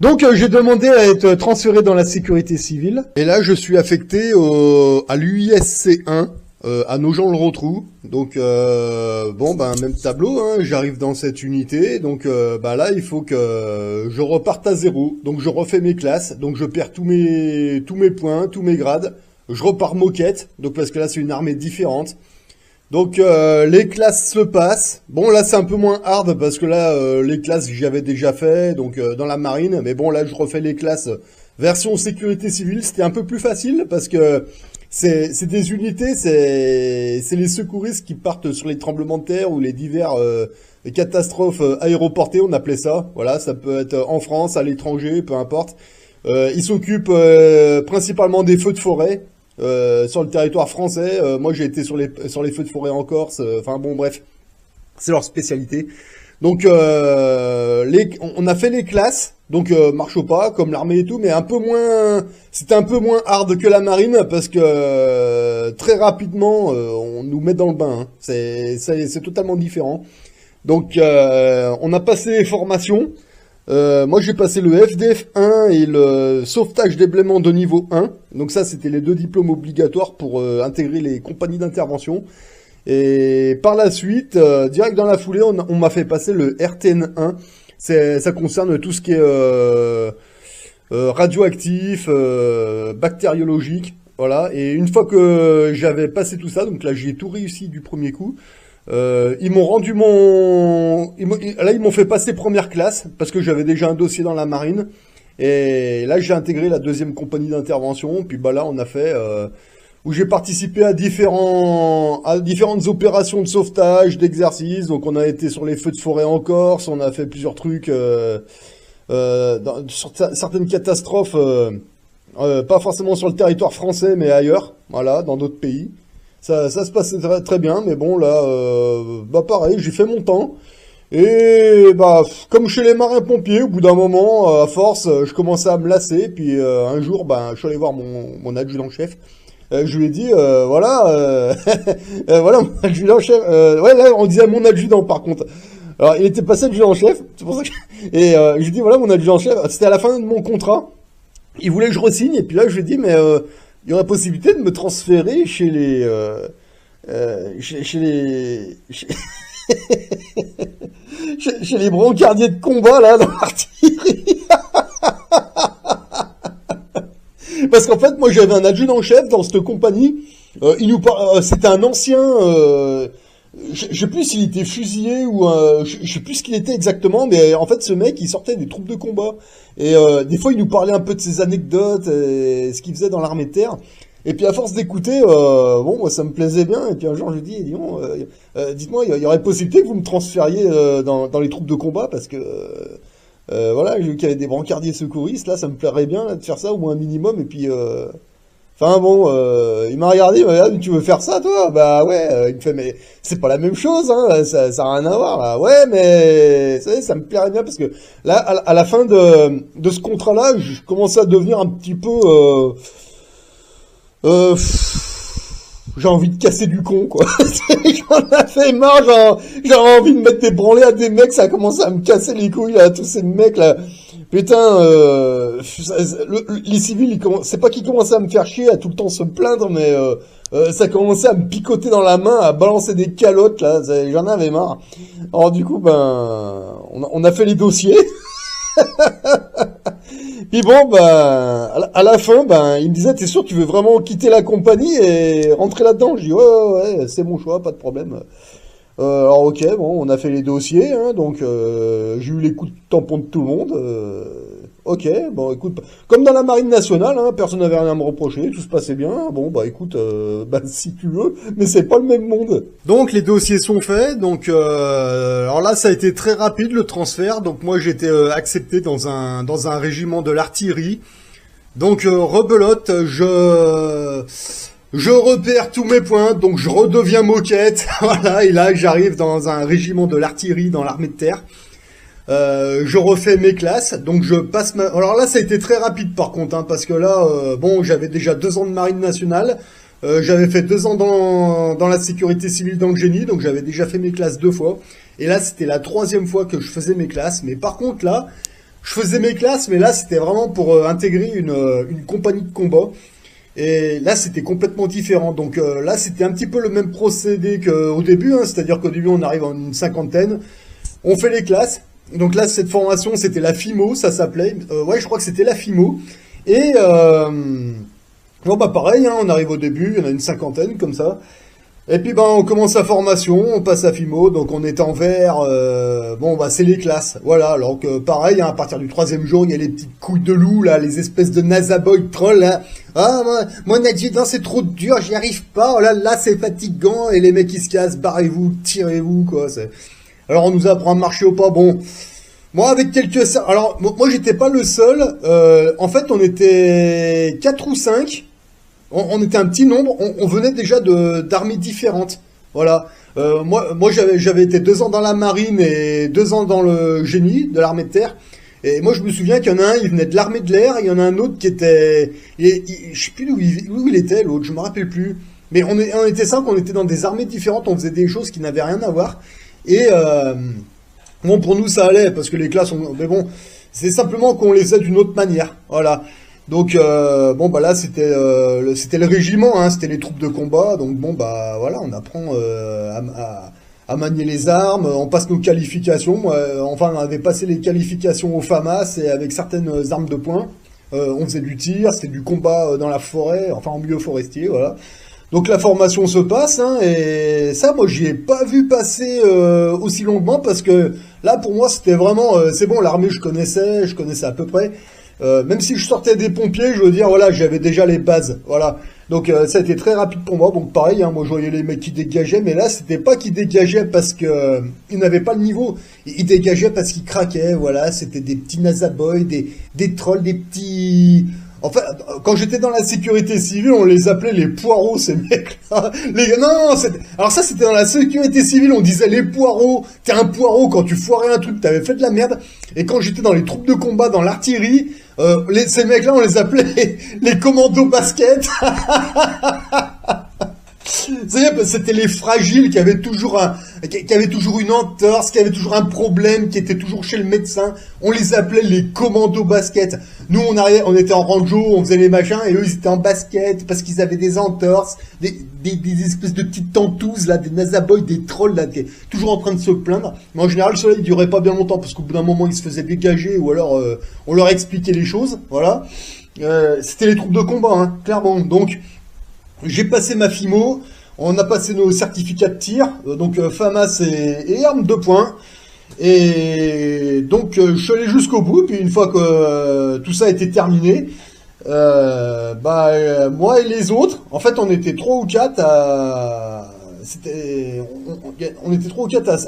Donc j'ai demandé à être transféré dans la sécurité civile. Et là, je suis affecté à l'UISC1, à Nogent-le-Rotrou. Donc, bon, ben, même tableau, hein, j'arrive dans cette unité. Donc, là, il faut que je reparte à zéro. Donc, je refais mes classes. Donc, je perds tous mes points, tous mes grades. Je repars moquette. Donc, parce que là, c'est une armée différente. Donc les classes se passent. Bon là c'est un peu moins hard parce que là les classes j'y avais déjà fait donc dans la marine. Mais bon là je refais les classes version sécurité civile. C'était un peu plus facile parce que c'est des unités, c'est les secouristes qui partent sur les tremblements de terre ou les divers catastrophes aéroportées on appelait ça. Voilà, ça peut être en France, à l'étranger, peu importe. Ils s'occupent principalement des feux de forêt. Sur le territoire français, moi j'ai été sur les feux de forêt en Corse, enfin bon bref, c'est leur spécialité. Donc on a fait les classes, donc marche au pas comme l'armée et tout, mais c'était un peu moins hard que la marine parce que très rapidement on nous met dans le bain. Hein. C'est totalement différent. Donc on a passé les formations. Moi j'ai passé le FDF1 et le sauvetage déblaiement de niveau 1. Donc ça c'était les deux diplômes obligatoires pour intégrer les compagnies d'intervention. Et par la suite, direct dans la foulée, on m'a fait passer le RTN1. Ça concerne tout ce qui est radioactif, bactériologique. Voilà. Et une fois que j'avais passé tout ça, donc là j'ai tout réussi du premier coup. Ils m'ont rendu là ils m'ont fait passer première classe parce que j'avais déjà un dossier dans la marine et là j'ai intégré la deuxième compagnie d'intervention puis là on a fait où j'ai participé à différentes opérations de sauvetage, d'exercice. Donc on a été sur les feux de forêt en Corse, on a fait plusieurs trucs sur certaines catastrophes pas forcément sur le territoire français mais ailleurs, voilà, dans d'autres pays. Ça se passait très bien, mais bon, là, pareil, j'ai fait mon temps. Et, comme chez les marins-pompiers, au bout d'un moment, à force, je commençais à me lasser. Puis, un jour, je suis allé voir mon adjudant-chef. Je lui ai dit, voilà, voilà, mon adjudant-chef. Ouais, là, on disait mon adjudant, par contre. Alors, il était passé adjudant-chef. C'est pour ça que Et je lui dis, voilà, mon adjudant-chef, c'était à la fin de mon contrat. Il voulait que je re-signe, et puis là, je lui ai dit, mais il y aurait possibilité de me transférer chez les... chez les... chez les brancardiers de combat, là, dans l'artillerie. Parce qu'en fait, moi, j'avais un adjudant-chef dans cette compagnie. C'était un ancien... je sais plus s'il était fusillé ou je sais plus ce qu'il était exactement, mais en fait ce mec il sortait des troupes de combat et des fois il nous parlait un peu de ses anecdotes et ce qu'il faisait dans l'armée de terre. Et puis à force d'écouter, bon moi ça me plaisait bien. Et puis un jour je lui dis, dites-moi, il y aurait possibilité que vous me transfériez dans les troupes de combat parce que voilà, j'ai vu qu'il y avait des brancardiers secouristes, là ça me plairait bien là, de faire ça au moins un minimum. Et puis enfin bon, il m'a regardé, il m'a dit, tu veux faire ça toi? Bah ouais, il me fait, mais c'est pas la même chose, hein, ça a rien à voir là. Ouais, mais vous savez, ça me plairait bien parce que là, à la fin de ce contrat-là, je commençais à devenir un petit peu... j'ai envie de casser du con, quoi. J'en ai fait marre, j'avais envie de mettre des branlées à des mecs, ça a commencé à me casser les couilles, là, tous ces mecs, là. Putain, les civils, c'est pas qu'ils commençaient à me faire chier, à tout le temps se plaindre, mais ça commençait à me picoter dans la main, à balancer des calottes, là, j'en avais marre. Alors du coup, ben, on a fait les dossiers. Puis bon, ben, à la fin, ben, il me disait, t'es sûr que tu veux vraiment quitter la compagnie et rentrer là-dedans? Je dis, ouais, c'est mon choix, pas de problème. Alors ok, bon, on a fait les dossiers, hein, donc j'ai eu les coups de tampon de tout le monde. Ok, bon, écoute, comme dans la marine nationale, hein, personne n'avait rien à me reprocher, tout se passait bien. Bon, bah écoute, bah si tu veux, mais c'est pas le même monde. Donc les dossiers sont faits, donc alors là ça a été très rapide le transfert. Donc moi j'étais accepté dans un régiment de l'artillerie. Donc rebelote, je repère tous mes points, donc je redeviens moquette, voilà, et là j'arrive dans un régiment de l'artillerie dans l'armée de terre. Je refais mes classes, donc je passe ma... Alors là ça a été très rapide par contre, hein, parce que là, bon, j'avais déjà 2 ans de marine nationale, j'avais fait 2 ans dans la sécurité civile dans le génie, donc j'avais déjà fait mes classes 2 fois. Et là c'était la 3e fois que je faisais mes classes, mais par contre là, je faisais mes classes, mais là c'était vraiment pour intégrer une compagnie de combat. Et là, c'était complètement différent. Donc là, c'était un petit peu le même procédé qu'au début. Hein, c'est-à-dire qu'au début, on arrive en une cinquantaine. On fait les classes. Donc là, cette formation, c'était la FIMO, ça s'appelait. Ouais, je crois que c'était la FIMO. Et bon, bah pareil, hein, on arrive au début, il y en a une cinquantaine comme ça. Et puis ben on commence la formation, on passe à FIMO, donc on est en vert, bon bah c'est les classes, voilà, alors que pareil, hein, à partir du 3e jour, il y a les petites couilles de loup, là, les espèces de nasaboy trolls, là. Ah, mon adjudant c'est trop dur, j'y arrive pas, oh là c'est fatigant, et les mecs ils se cassent, barrez-vous, tirez-vous, quoi, Alors on nous apprend à marcher au pas, bon... Moi, avec quelques... Alors, moi j'étais pas le seul, en fait on était 4 ou 5... On était un petit nombre, on venait déjà d'armées différentes. Voilà. Moi j'avais été 2 ans dans la marine et 2 ans dans le génie de l'armée de terre. Et moi je me souviens qu'il y en a un, il venait de l'armée de l'air, et il y en a un autre qui était... je sais plus où il était, l'autre, je me rappelle plus. Mais on était 5, on était dans des armées différentes, on faisait des choses qui n'avaient rien à voir. Et bon, pour nous ça allait, parce que les classes, mais bon, c'est simplement qu'on les faisait d'une autre manière. Voilà. Donc bon bah là c'était le régiment, hein, c'était les troupes de combat, donc bon bah voilà, on apprend à manier les armes, on passe nos qualifications, enfin on avait passé les qualifications au FAMAS et avec certaines armes de poing, on faisait du tir, c'était du combat dans la forêt, enfin en milieu forestier, voilà. Donc la formation se passe, hein, et ça moi j'y ai pas vu passer aussi longuement parce que là pour moi c'était vraiment, c'est bon, l'armée je connaissais à peu près. Même si je sortais des pompiers, je veux dire, voilà, j'avais déjà les bases, voilà. Donc ça a été très rapide pour moi. Donc pareil, hein, moi je voyais les mecs qui dégageaient, mais là c'était pas qu'ils dégageaient parce que ils n'avaient pas le niveau. Ils dégageaient parce qu'ils craquaient, voilà. C'était des petits nasaboys, des trolls, des petits... Enfin, quand j'étais dans la sécurité civile, on les appelait les poireaux, ces mecs-là. Non, alors ça, c'était dans la sécurité civile, on disait les poireaux. T'es un poireau quand tu foirais un truc, t'avais fait de la merde. Et quand j'étais dans les troupes de combat, dans l'artillerie, ces mecs-là, on les appelait les commandos basket. C'était les fragiles qui avaient toujours qui avaient toujours une entorse, qui avaient toujours un problème, qui étaient toujours chez le médecin. On les appelait les commandos basket. Nous, on était en ranjo, on faisait les machins, et eux, ils étaient en basket parce qu'ils avaient des entorses, des espèces de petites tentouses, là, des nazaboys, des trolls, là, qui étaient toujours en train de se plaindre. Mais en général, cela, il durait pas bien longtemps parce qu'au bout d'un moment, ils se faisaient dégager ou alors, on leur expliquait les choses. Voilà. C'était les troupes de combat, hein, clairement. Donc, j'ai passé ma FIMO, on a passé nos certificats de tir, donc FAMAS et armes 2 points. Et donc je suis allé jusqu'au bout, puis une fois que tout ça a été terminé, moi et les autres, en fait on était 3 ou 4 à... on était 3 ou 4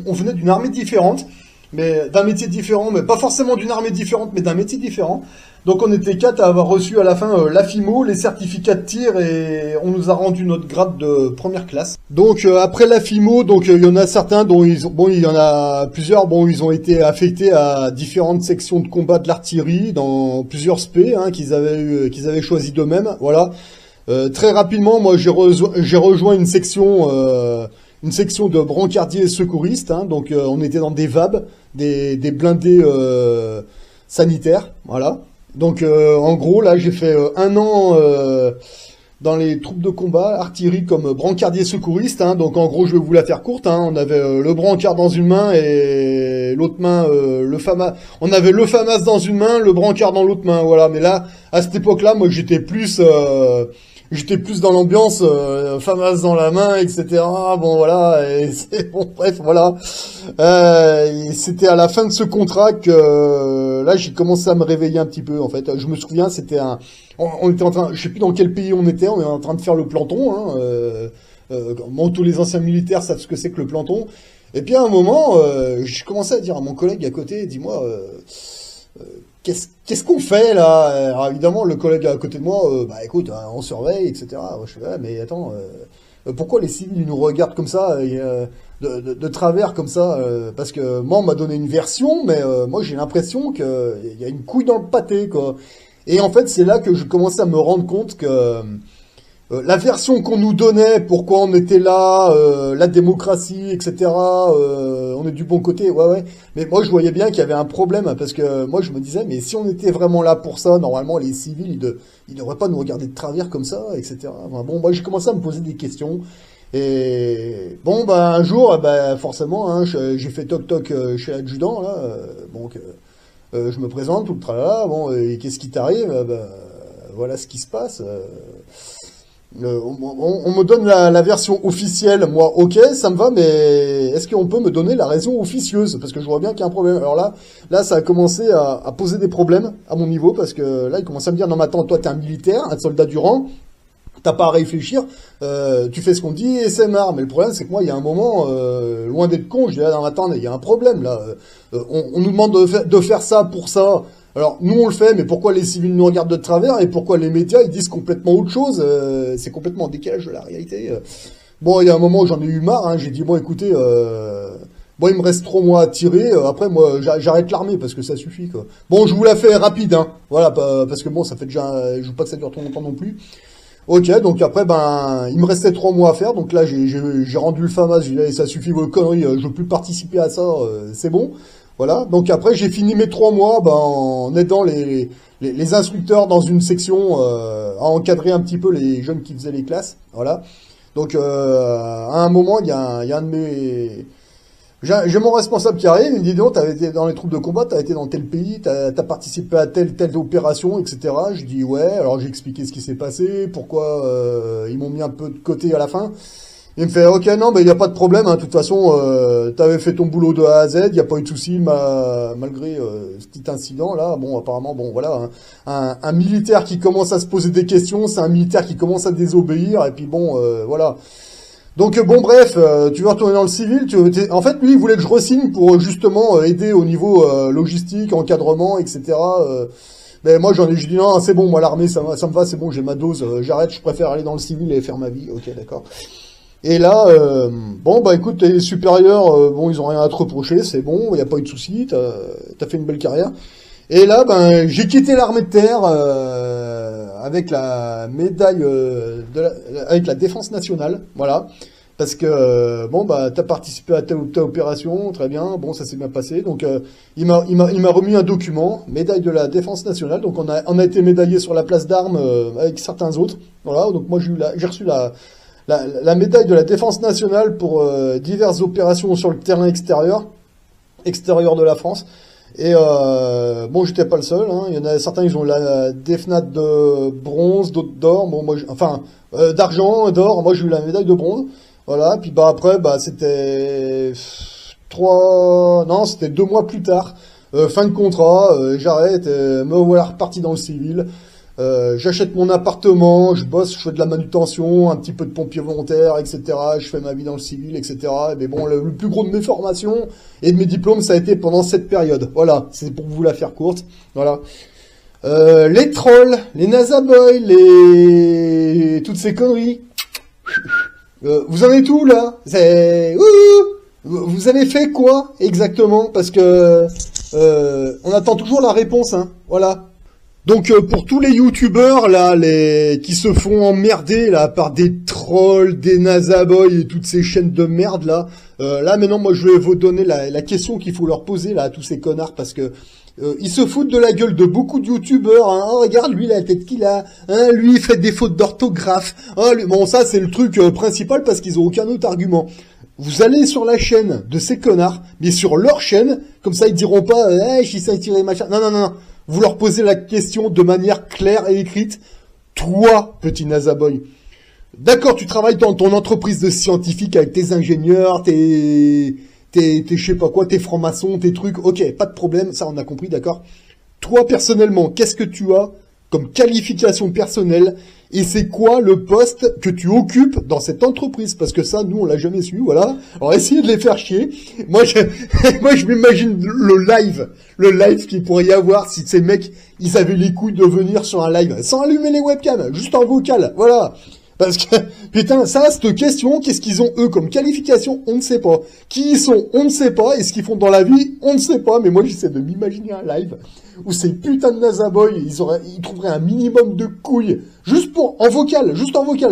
on venait d'une armée différente, mais d'un métier différent, mais pas forcément d'une armée différente, mais d'un métier différent. Donc on était 4 à avoir reçu à la fin la FIMO, les certificats de tir, et on nous a rendu notre grade de première classe. Donc après la FIMO, donc il y en a certains dont il y en a plusieurs, ils ont été affectés à différentes sections de combat de l'artillerie dans plusieurs spé qu'ils avaient choisi d'eux-mêmes. Voilà. Très rapidement, moi j'ai rejoint une section de brancardiers et secouristes. Donc on était dans des VAB, des blindés sanitaires. Voilà. Donc en gros là j'ai fait 1 an dans les troupes de combat artillerie comme brancardier secouriste. Donc en gros je vais vous la faire courte. On avait le brancard dans une main et l'autre main le FAMAS. On avait le FAMAS dans une main, le brancard dans l'autre main. Voilà. Mais là à cette époque-là, moi j'étais plus dans l'ambiance, FAMAS dans la main, etc. Bon voilà, et bref voilà. Et c'était à la fin de ce contrat que là j'ai commencé à me réveiller un petit peu en fait. Je me souviens, on était en train, je sais plus dans quel pays on était en train de faire le planton. Tous les anciens militaires savent ce que c'est que le planton. Et puis à un moment, j'ai commencé à dire à mon collègue à côté, dis-moi. Qu'est-ce qu'on fait là? Alors évidemment, le collègue à côté de moi, écoute, on surveille, etc. Je fais, mais attends, pourquoi les civils ils nous regardent comme ça, de travers comme ça? Parce que moi, on m'a donné une version, mais moi j'ai l'impression qu'il y a une couille dans le pâté, quoi. Et en fait, c'est là que je commençais à me rendre compte que la version qu'on nous donnait, pourquoi on était là, la démocratie, etc. On est du bon côté, ouais. Mais moi, je voyais bien qu'il y avait un problème, parce que moi, je me disais, mais si on était vraiment là pour ça, normalement, les civils, ils devraient pas nous regarder de travers comme ça, etc. Moi, j'ai commencé à me poser des questions. Et un jour, forcément, j'ai fait toc-toc chez l'adjudant, là. Je me présente, tout le tralala. Et qu'est-ce qui t'arrive? Voilà ce qui se passe. On me donne la version officielle, moi, ok, ça me va, mais est-ce qu'on peut me donner la raison officieuse? Parce que je vois bien qu'il y a un problème. Alors là, ça a commencé à poser des problèmes à mon niveau, parce que là, il commençait à me dire, non, mais attends, toi, t'es un militaire, un soldat du rang, t'as pas à réfléchir, tu fais ce qu'on dit et c'est marre. Mais le problème, c'est que moi, il y a un moment, loin d'être con, je dis, non, attends, il y a un problème, là. On nous demande de faire ça pour ça. Alors, nous, on le fait, mais pourquoi les civils nous regardent de travers et pourquoi les médias, ils disent complètement autre chose? C'est complètement en décalage de la réalité. Il y a un moment où j'en ai eu marre, j'ai dit, écoutez, il me reste 3 mois à tirer, après, moi, j'arrête l'armée, parce que ça suffit, quoi. Je vous la fais rapide, voilà, parce que ça fait déjà, je veux pas que ça dure trop longtemps non plus. Ok, donc après, il me restait 3 mois à faire, donc là, j'ai rendu le FAMAS, j'ai dit, allez, ça suffit vos conneries, je veux plus participer à ça, c'est bon. Voilà, donc après j'ai fini mes 3 mois en aidant les instructeurs dans une section à encadrer un petit peu les jeunes qui faisaient les classes. Voilà. Donc à un moment, il y a un de mes... J'ai mon responsable qui arrive, il me dit donc, t'avais été dans les troupes de combat, t'as été dans tel pays, t'as participé à telle opération, etc. Je dis ouais, alors j'ai expliqué ce qui s'est passé, pourquoi ils m'ont mis un peu de côté à la fin. Il me fait, ok, non, il n'y a pas de problème, de toute façon, t'avais fait ton boulot de A à Z, il n'y a pas eu de souci, malgré ce petit incident, là. Apparemment, voilà, un militaire qui commence à se poser des questions, c'est un militaire qui commence à désobéir, et puis voilà. Donc, bref, tu veux retourner dans le civil, en fait, lui, il voulait que je re-signe pour, justement, aider au niveau logistique, encadrement, etc., mais moi, j'ai dit, non, c'est bon, moi, l'armée, ça me va, c'est bon, j'ai ma dose, j'arrête, je préfère aller dans le civil et faire ma vie, ok, d'accord. Et là, écoute, tes supérieurs, ils ont rien à te reprocher, c'est bon, il n'y a pas eu de souci, t'as fait une belle carrière. Et là, j'ai quitté l'armée de terre avec la médaille avec la défense nationale, voilà. Parce que bon bah t'as participé à telle ou telle opération, très bien, bon ça s'est bien passé. Donc il m'a remis un document, médaille de la défense nationale. Donc on a été médaillé sur la place d'armes avec certains autres. Voilà, donc moi j'ai reçu la médaille de la défense nationale pour diverses opérations sur le terrain extérieur de la France. Et bon, j'étais pas le seul, hein. Il y en a certains, ils ont la DEFNAT de bronze, d'autres d'or. Bon, moi, d'argent, d'or. Moi, j'ai eu la médaille de bronze. Voilà. Puis bah après, bah c'était c'était 2 mois plus tard. Fin de contrat, j'arrête, me voilà reparti dans le civil. J'achète mon appartement, je bosse, je fais de la manutention, un petit peu de pompier volontaire, etc. Je fais ma vie dans le civil, etc. Mais bon, le plus gros de mes formations et de mes diplômes, ça a été pendant cette période. Voilà, c'est pour vous la faire courte. Voilà. Les trolls, les NASA Boys, toutes ces conneries. Vous en êtes où là? Vous avez fait quoi exactement? Parce que on attend toujours la réponse, hein. Voilà. Donc pour tous les youtubeurs là, qui se font emmerder là par des trolls, des NASA Boys et toutes ces chaînes de merde là, là maintenant moi je vais vous donner la question qu'il faut leur poser là à tous ces connards, parce que ils se foutent de la gueule de beaucoup de youtubeurs, hein. Oh, regarde lui la tête qu'il a, hein, lui il fait des fautes d'orthographe. Oh, bon ça c'est le truc principal, parce qu'ils ont aucun autre argument. Vous allez sur la chaîne de ces connards, mais sur leur chaîne, comme ça ils diront pas je suis saturé machin. Non non non. Vous leur posez la question de manière claire et écrite. Toi, petit NASA Boy, d'accord, tu travailles dans ton entreprise de scientifique avec tes ingénieurs, je sais pas quoi, tes francs-maçons, tes trucs, ok, pas de problème, ça on a compris, d'accord. Toi, personnellement, qu'est-ce que tu as comme qualification personnelle, et c'est quoi le poste que tu occupes dans cette entreprise? Parce que ça, nous, on l'a jamais su, voilà. Alors, essayez de les faire chier. Moi, je m'imagine le live qu'il pourrait y avoir si ces mecs, ils avaient les couilles de venir sur un live, sans allumer les webcams, juste en vocal, voilà. Parce que, putain, ça, cette question, qu'est-ce qu'ils ont, eux, comme qualification, on ne sait pas. Qui ils sont, on ne sait pas, et ce qu'ils font dans la vie, on ne sait pas, mais moi, j'essaie de m'imaginer un live où ces putains de NASA Boys, ils trouveraient un minimum de couilles, juste en vocal,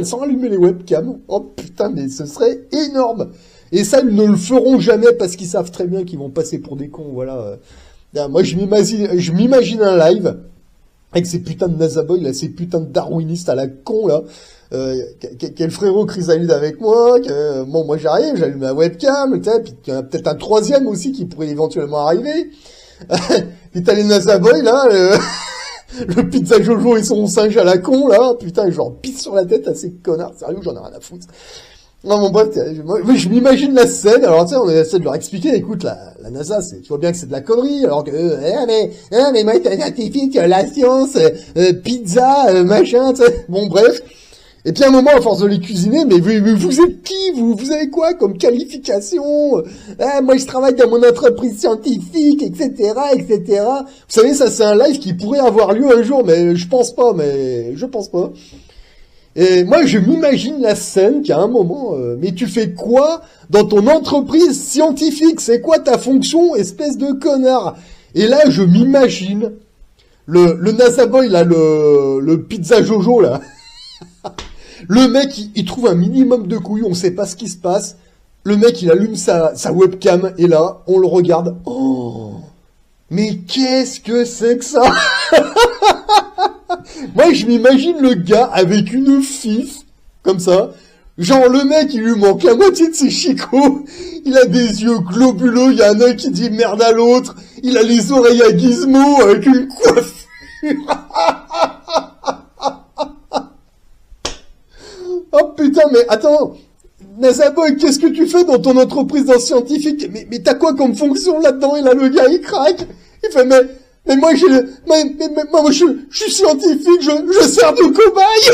sans allumer les webcams. Oh putain, mais ce serait énorme. Et ça, ils ne le feront jamais parce qu'ils savent très bien qu'ils vont passer pour des cons, voilà. Moi, je m'imagine un live avec ces putains de NASA Boys, là, ces putains de darwinistes à la con, là. Quel frérot Chrysalide avec moi, bon, moi j'arrive, j'allume la webcam, puis il y en a peut-être un troisième aussi qui pourrait éventuellement arriver. Puis t'as les NASA Boys, là, le Pizza Jojo et son singe à la con, là, putain, je leur pisse sur la tête à ces connards, sérieux, j'en ai rien à foutre. Non, mon pote, moi, je m'imagine la scène, alors tu sais, on essaie de leur expliquer, écoute, la NASA, tu vois bien que c'est de la connerie, alors que, mais moi, t'es un scientifique, la science, pizza, machin, tu sais, bon, bref. Et puis à un moment, à force de les cuisiner, mais vous êtes qui, vous avez quoi comme qualification? Moi je travaille dans mon entreprise scientifique, etc., etc. Vous savez, ça c'est un live qui pourrait avoir lieu un jour, mais je pense pas. Et moi je m'imagine la scène qu'à un moment, mais tu fais quoi dans ton entreprise scientifique? C'est quoi ta fonction, espèce de connard? Et là je m'imagine le NASA Boy là, le Pizza Jojo là. Le mec, il trouve un minimum de couilles, on sait pas ce qui se passe. Le mec, il allume sa webcam, et là, on le regarde. Oh, mais qu'est-ce que c'est que ça? Moi, je m'imagine le gars avec une fif, comme ça. Genre, le mec, il lui manque la moitié de ses chicots. Il a des yeux globuleux, il y a un œil qui dit merde à l'autre. Il a les oreilles à gizmo avec une coiffure. Oh putain, mais attends, NASA Boy, qu'est-ce que tu fais dans ton entreprise d'un scientifique? Mais t'as quoi comme fonction là-dedans? Et là, le gars, il craque. Il fait, mais moi, moi, je suis scientifique, je sers de cobaye.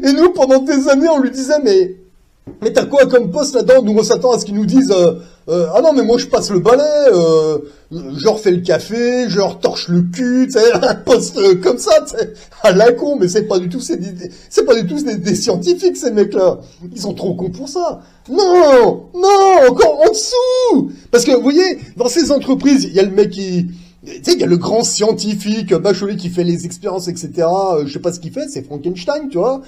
Et nous, pendant des années, on lui disait, mais Mais t'as quoi comme poste là-dedans? Nous, on s'attend à ce qu'ils nous disent ah non, mais moi, je passe le balai, je refais le café, je leur torche le cul, tu sais, un poste comme ça, tu sais, à la con, mais c'est pas du tout, c'est pas du tout des scientifiques, ces mecs-là. Ils sont trop cons pour ça. Non, non, encore en dessous. Parce que, vous voyez, dans ces entreprises, il y a le mec qui... Tu sais, il y a le grand scientifique, Bachelet, qui fait les expériences, etc. Je sais pas ce qu'il fait, c'est Frankenstein, tu vois.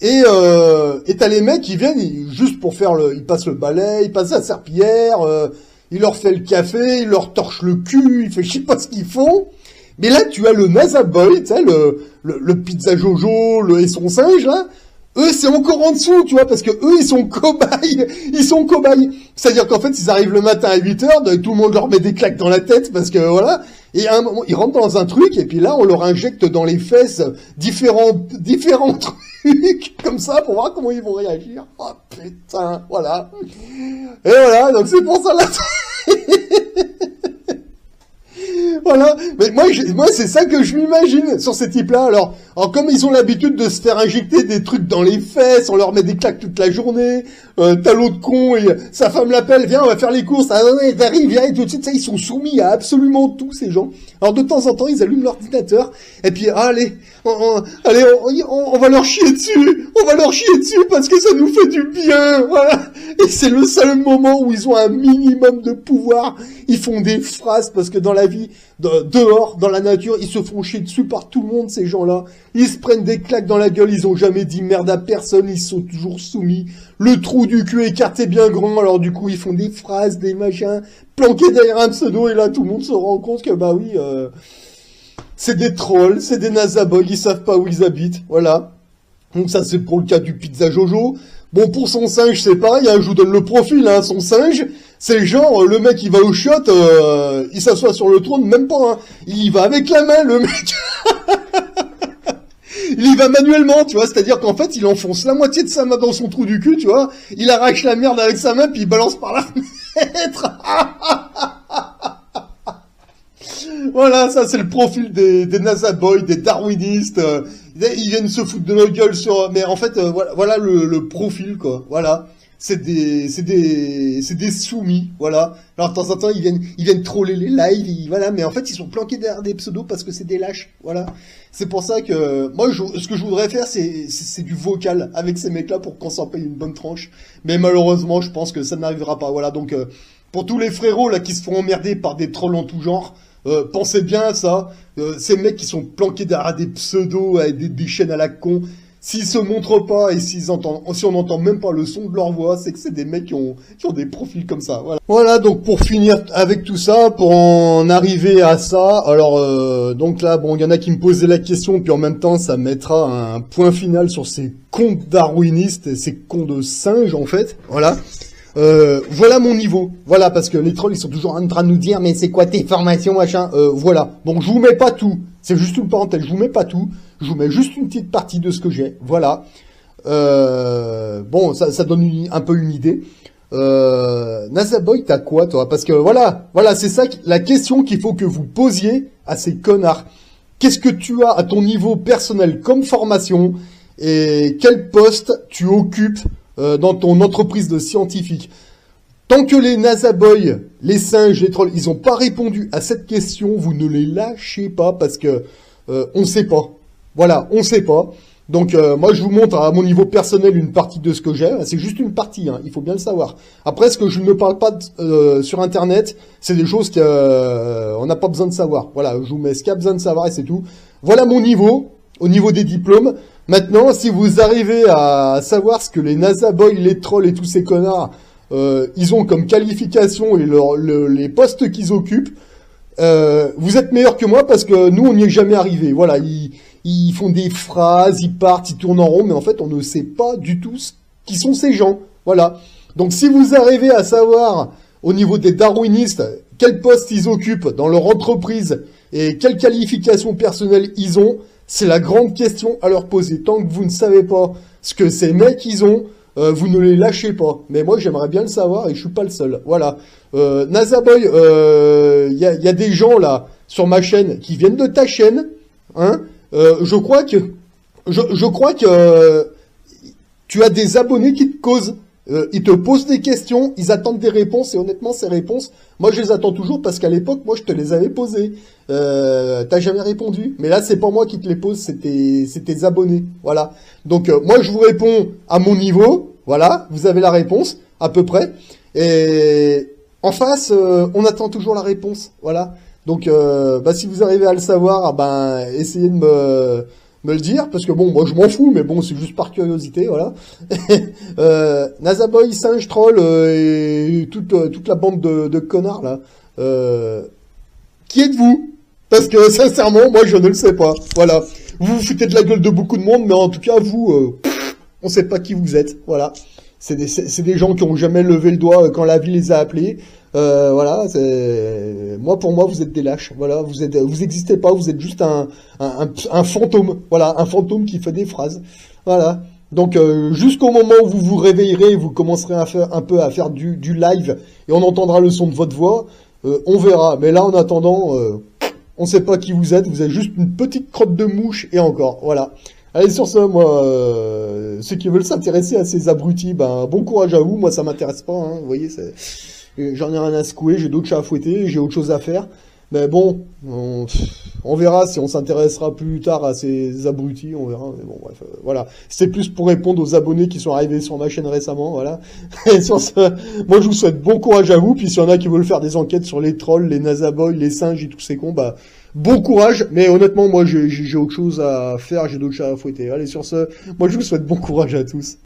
Et t'as les mecs qui viennent juste pour faire ils passent le balai, ils passent la serpillière, il leur fait le café, il leur torche le cul, il fait je sais pas ce qu'ils font. Mais là, tu as le NASA Boy, tu sais, le pizza Jojo, et son singe, là. Eux, c'est encore en dessous, tu vois, parce que eux, ils sont cobayes. Ils sont cobayes. C'est-à-dire qu'en fait, ils arrivent le matin à 8 heures, tout le monde leur met des claques dans la tête, parce que voilà. Et à un moment, ils rentrent dans un truc, et puis là, on leur injecte dans les fesses différents trucs, comme ça, pour voir comment ils vont réagir. Oh, putain, voilà. Et voilà, donc c'est pour ça, là. Voilà, mais moi c'est ça que je m'imagine sur ces types-là. Alors, comme ils ont l'habitude de se faire injecter des trucs dans les fesses, on leur met des claques toute la journée. T'as l'autre con et sa femme l'appelle, viens, on va faire les courses. Ah ouais, t'arrives, viens, et tout de suite, ça, ils sont soumis à absolument tout ces gens. Alors de temps en temps, ils allument l'ordinateur et puis allez, on va leur chier dessus, on va leur chier dessus parce que ça nous fait du bien, voilà. Et c'est le seul moment où ils ont un minimum de pouvoir. Ils font des phrases parce que dans la vie, dehors, dans la nature, ils se font chier dessus par tout le monde, ces gens-là. Ils se prennent des claques dans la gueule, ils ont jamais dit merde à personne, ils sont toujours soumis. Le trou du cul écarté bien grand, alors du coup, ils font des phrases, des machins, planqués derrière un pseudo, et là, tout le monde se rend compte que, bah oui, c'est des trolls, c'est des nasaboys, ils savent pas où ils habitent, voilà. Donc ça, c'est pour le cas du pizza Jojo. Bon, pour son singe, c'est pareil, hein, je vous donne le profil, hein, son singe, c'est genre, le mec, il va au shot, il s'assoit sur le trône, même pas, hein, il y va avec la main, le mec. Il y va manuellement, tu vois, c'est-à-dire qu'en fait, il enfonce la moitié de sa main dans son trou du cul, tu vois, il arrache la merde avec sa main, puis il balance par la fenêtre. Voilà, ça, c'est le profil des NASA Boys, des darwinistes, ils viennent se foutre de notre gueule mais en fait, voilà le profil, quoi, voilà. C'est des soumis, voilà. Alors de temps en temps ils viennent troller les lives, voilà, mais en fait ils sont planqués derrière des pseudos parce que c'est des lâches, voilà. C'est pour ça que moi ce que je voudrais faire c'est du vocal avec ces mecs-là pour qu'on s'en paye une bonne tranche, mais malheureusement je pense que ça n'arrivera pas, voilà. Donc pour tous les frérots là qui se font emmerder par des trolls en tout genre, pensez bien à ça. Ces mecs qui sont planqués derrière des pseudos avec des chaînes à la con. S'ils se montrent pas et si on n'entend même pas le son de leur voix, c'est que c'est des mecs qui ont des profils comme ça. Voilà. Voilà, donc pour finir avec tout ça, pour en arriver à ça, alors donc là, bon, il y en a qui me posaient la question, puis en même temps, ça mettra un point final sur ces cons darwinistes et ces cons de singes en fait. Voilà. Voilà mon niveau. Voilà, parce que les trolls, ils sont toujours en train de nous dire, mais c'est quoi tes formations, machin. Voilà. Donc, je vous mets pas tout. C'est juste une parenthèse. Je vous mets pas tout. Je vous mets juste une petite partie de ce que j'ai. Voilà. Bon, ça donne un peu une idée. Nasaboy, t'as quoi, toi? Parce que voilà, c'est ça, la question qu'il faut que vous posiez à ces connards. Qu'est-ce que tu as à ton niveau personnel comme formation et quel poste tu occupes dans ton entreprise de scientifique? Tant que les nasaboys, les singes, les trolls, ils n'ont pas répondu à cette question, vous ne les lâchez pas parce que on sait pas. Voilà, on sait pas. Donc moi je vous montre à mon niveau personnel une partie de ce que j'ai. C'est juste une partie, hein, il faut bien le savoir. Après, ce que je ne parle pas sur Internet, c'est des choses qu'on n'a pas besoin de savoir. Voilà, je vous mets ce qu'il y a besoin de savoir et c'est tout. Voilà mon niveau, au niveau des diplômes. Maintenant, si vous arrivez à savoir ce que les nasaboys, les trolls et tous ces connards, ils ont comme qualification et les postes qu'ils occupent, vous êtes meilleurs que moi parce que nous, on n'y est jamais arrivé. Voilà, ils font des phrases, ils partent, ils tournent en rond, mais en fait, on ne sait pas du tout qui sont ces gens. Voilà. Donc, si vous arrivez à savoir, au niveau des darwinistes, quel poste ils occupent dans leur entreprise et quelles qualifications personnelles ils ont, c'est la grande question à leur poser. Tant que vous ne savez pas ce que ces mecs ils ont, vous ne les lâchez pas. Mais moi, j'aimerais bien le savoir et je suis pas le seul. Voilà. Nasaboy, y a des gens là sur ma chaîne qui viennent de ta chaîne, hein. Je crois que tu as des abonnés qui te causent. Ils te posent des questions, ils attendent des réponses, et honnêtement, ces réponses, moi, je les attends toujours parce qu'à l'époque, moi, je te les avais posées. T'as jamais répondu. Mais là, c'est pas moi qui te les pose, c'est tes abonnés. Voilà. Donc, moi, je vous réponds à mon niveau. Voilà. Vous avez la réponse, à peu près. Et en face, on attend toujours la réponse. Voilà. Donc, si vous arrivez à le savoir, essayez de me le dire, parce que bon, moi je m'en fous, mais bon, c'est juste par curiosité, voilà. Nazaboy, Singe, Troll, et toute la bande de connards, là. Qui êtes-vous? Parce que, sincèrement, moi je ne le sais pas, voilà. Vous vous foutez de la gueule de beaucoup de monde, mais en tout cas, vous, on sait pas qui vous êtes, voilà. C'est des gens qui ont jamais levé le doigt quand la vie les a appelés. Voilà, pour moi, vous êtes des lâches. Voilà, vous existez pas, vous êtes juste un fantôme. Voilà, un fantôme qui fait des phrases. Voilà. Donc, jusqu'au moment où vous vous réveillerez, vous commencerez à faire du live et on entendra le son de votre voix. On verra. Mais là, en attendant, on sait pas qui vous êtes. Vous êtes juste une petite crotte de mouche et encore. Voilà. Allez, sur ce, moi, ceux qui veulent s'intéresser à ces abrutis, bon courage à vous. Moi, ça m'intéresse pas. Hein, vous voyez, j'en ai rien à secouer. J'ai d'autres chats à fouetter. J'ai autre chose à faire. Mais bon, on verra si on s'intéressera plus tard à ces abrutis. On verra. Mais bon, bref, voilà. C'est plus pour répondre aux abonnés qui sont arrivés sur ma chaîne récemment. Voilà. Et sur ce, moi, je vous souhaite bon courage à vous. Puis s'il y en a qui veulent faire des enquêtes sur les trolls, les nazaboys, les singes et tous ces cons, bon courage, mais honnêtement, moi, j'ai autre chose à faire, j'ai d'autres chats à fouetter. Allez, sur ce, moi, je vous souhaite bon courage à tous.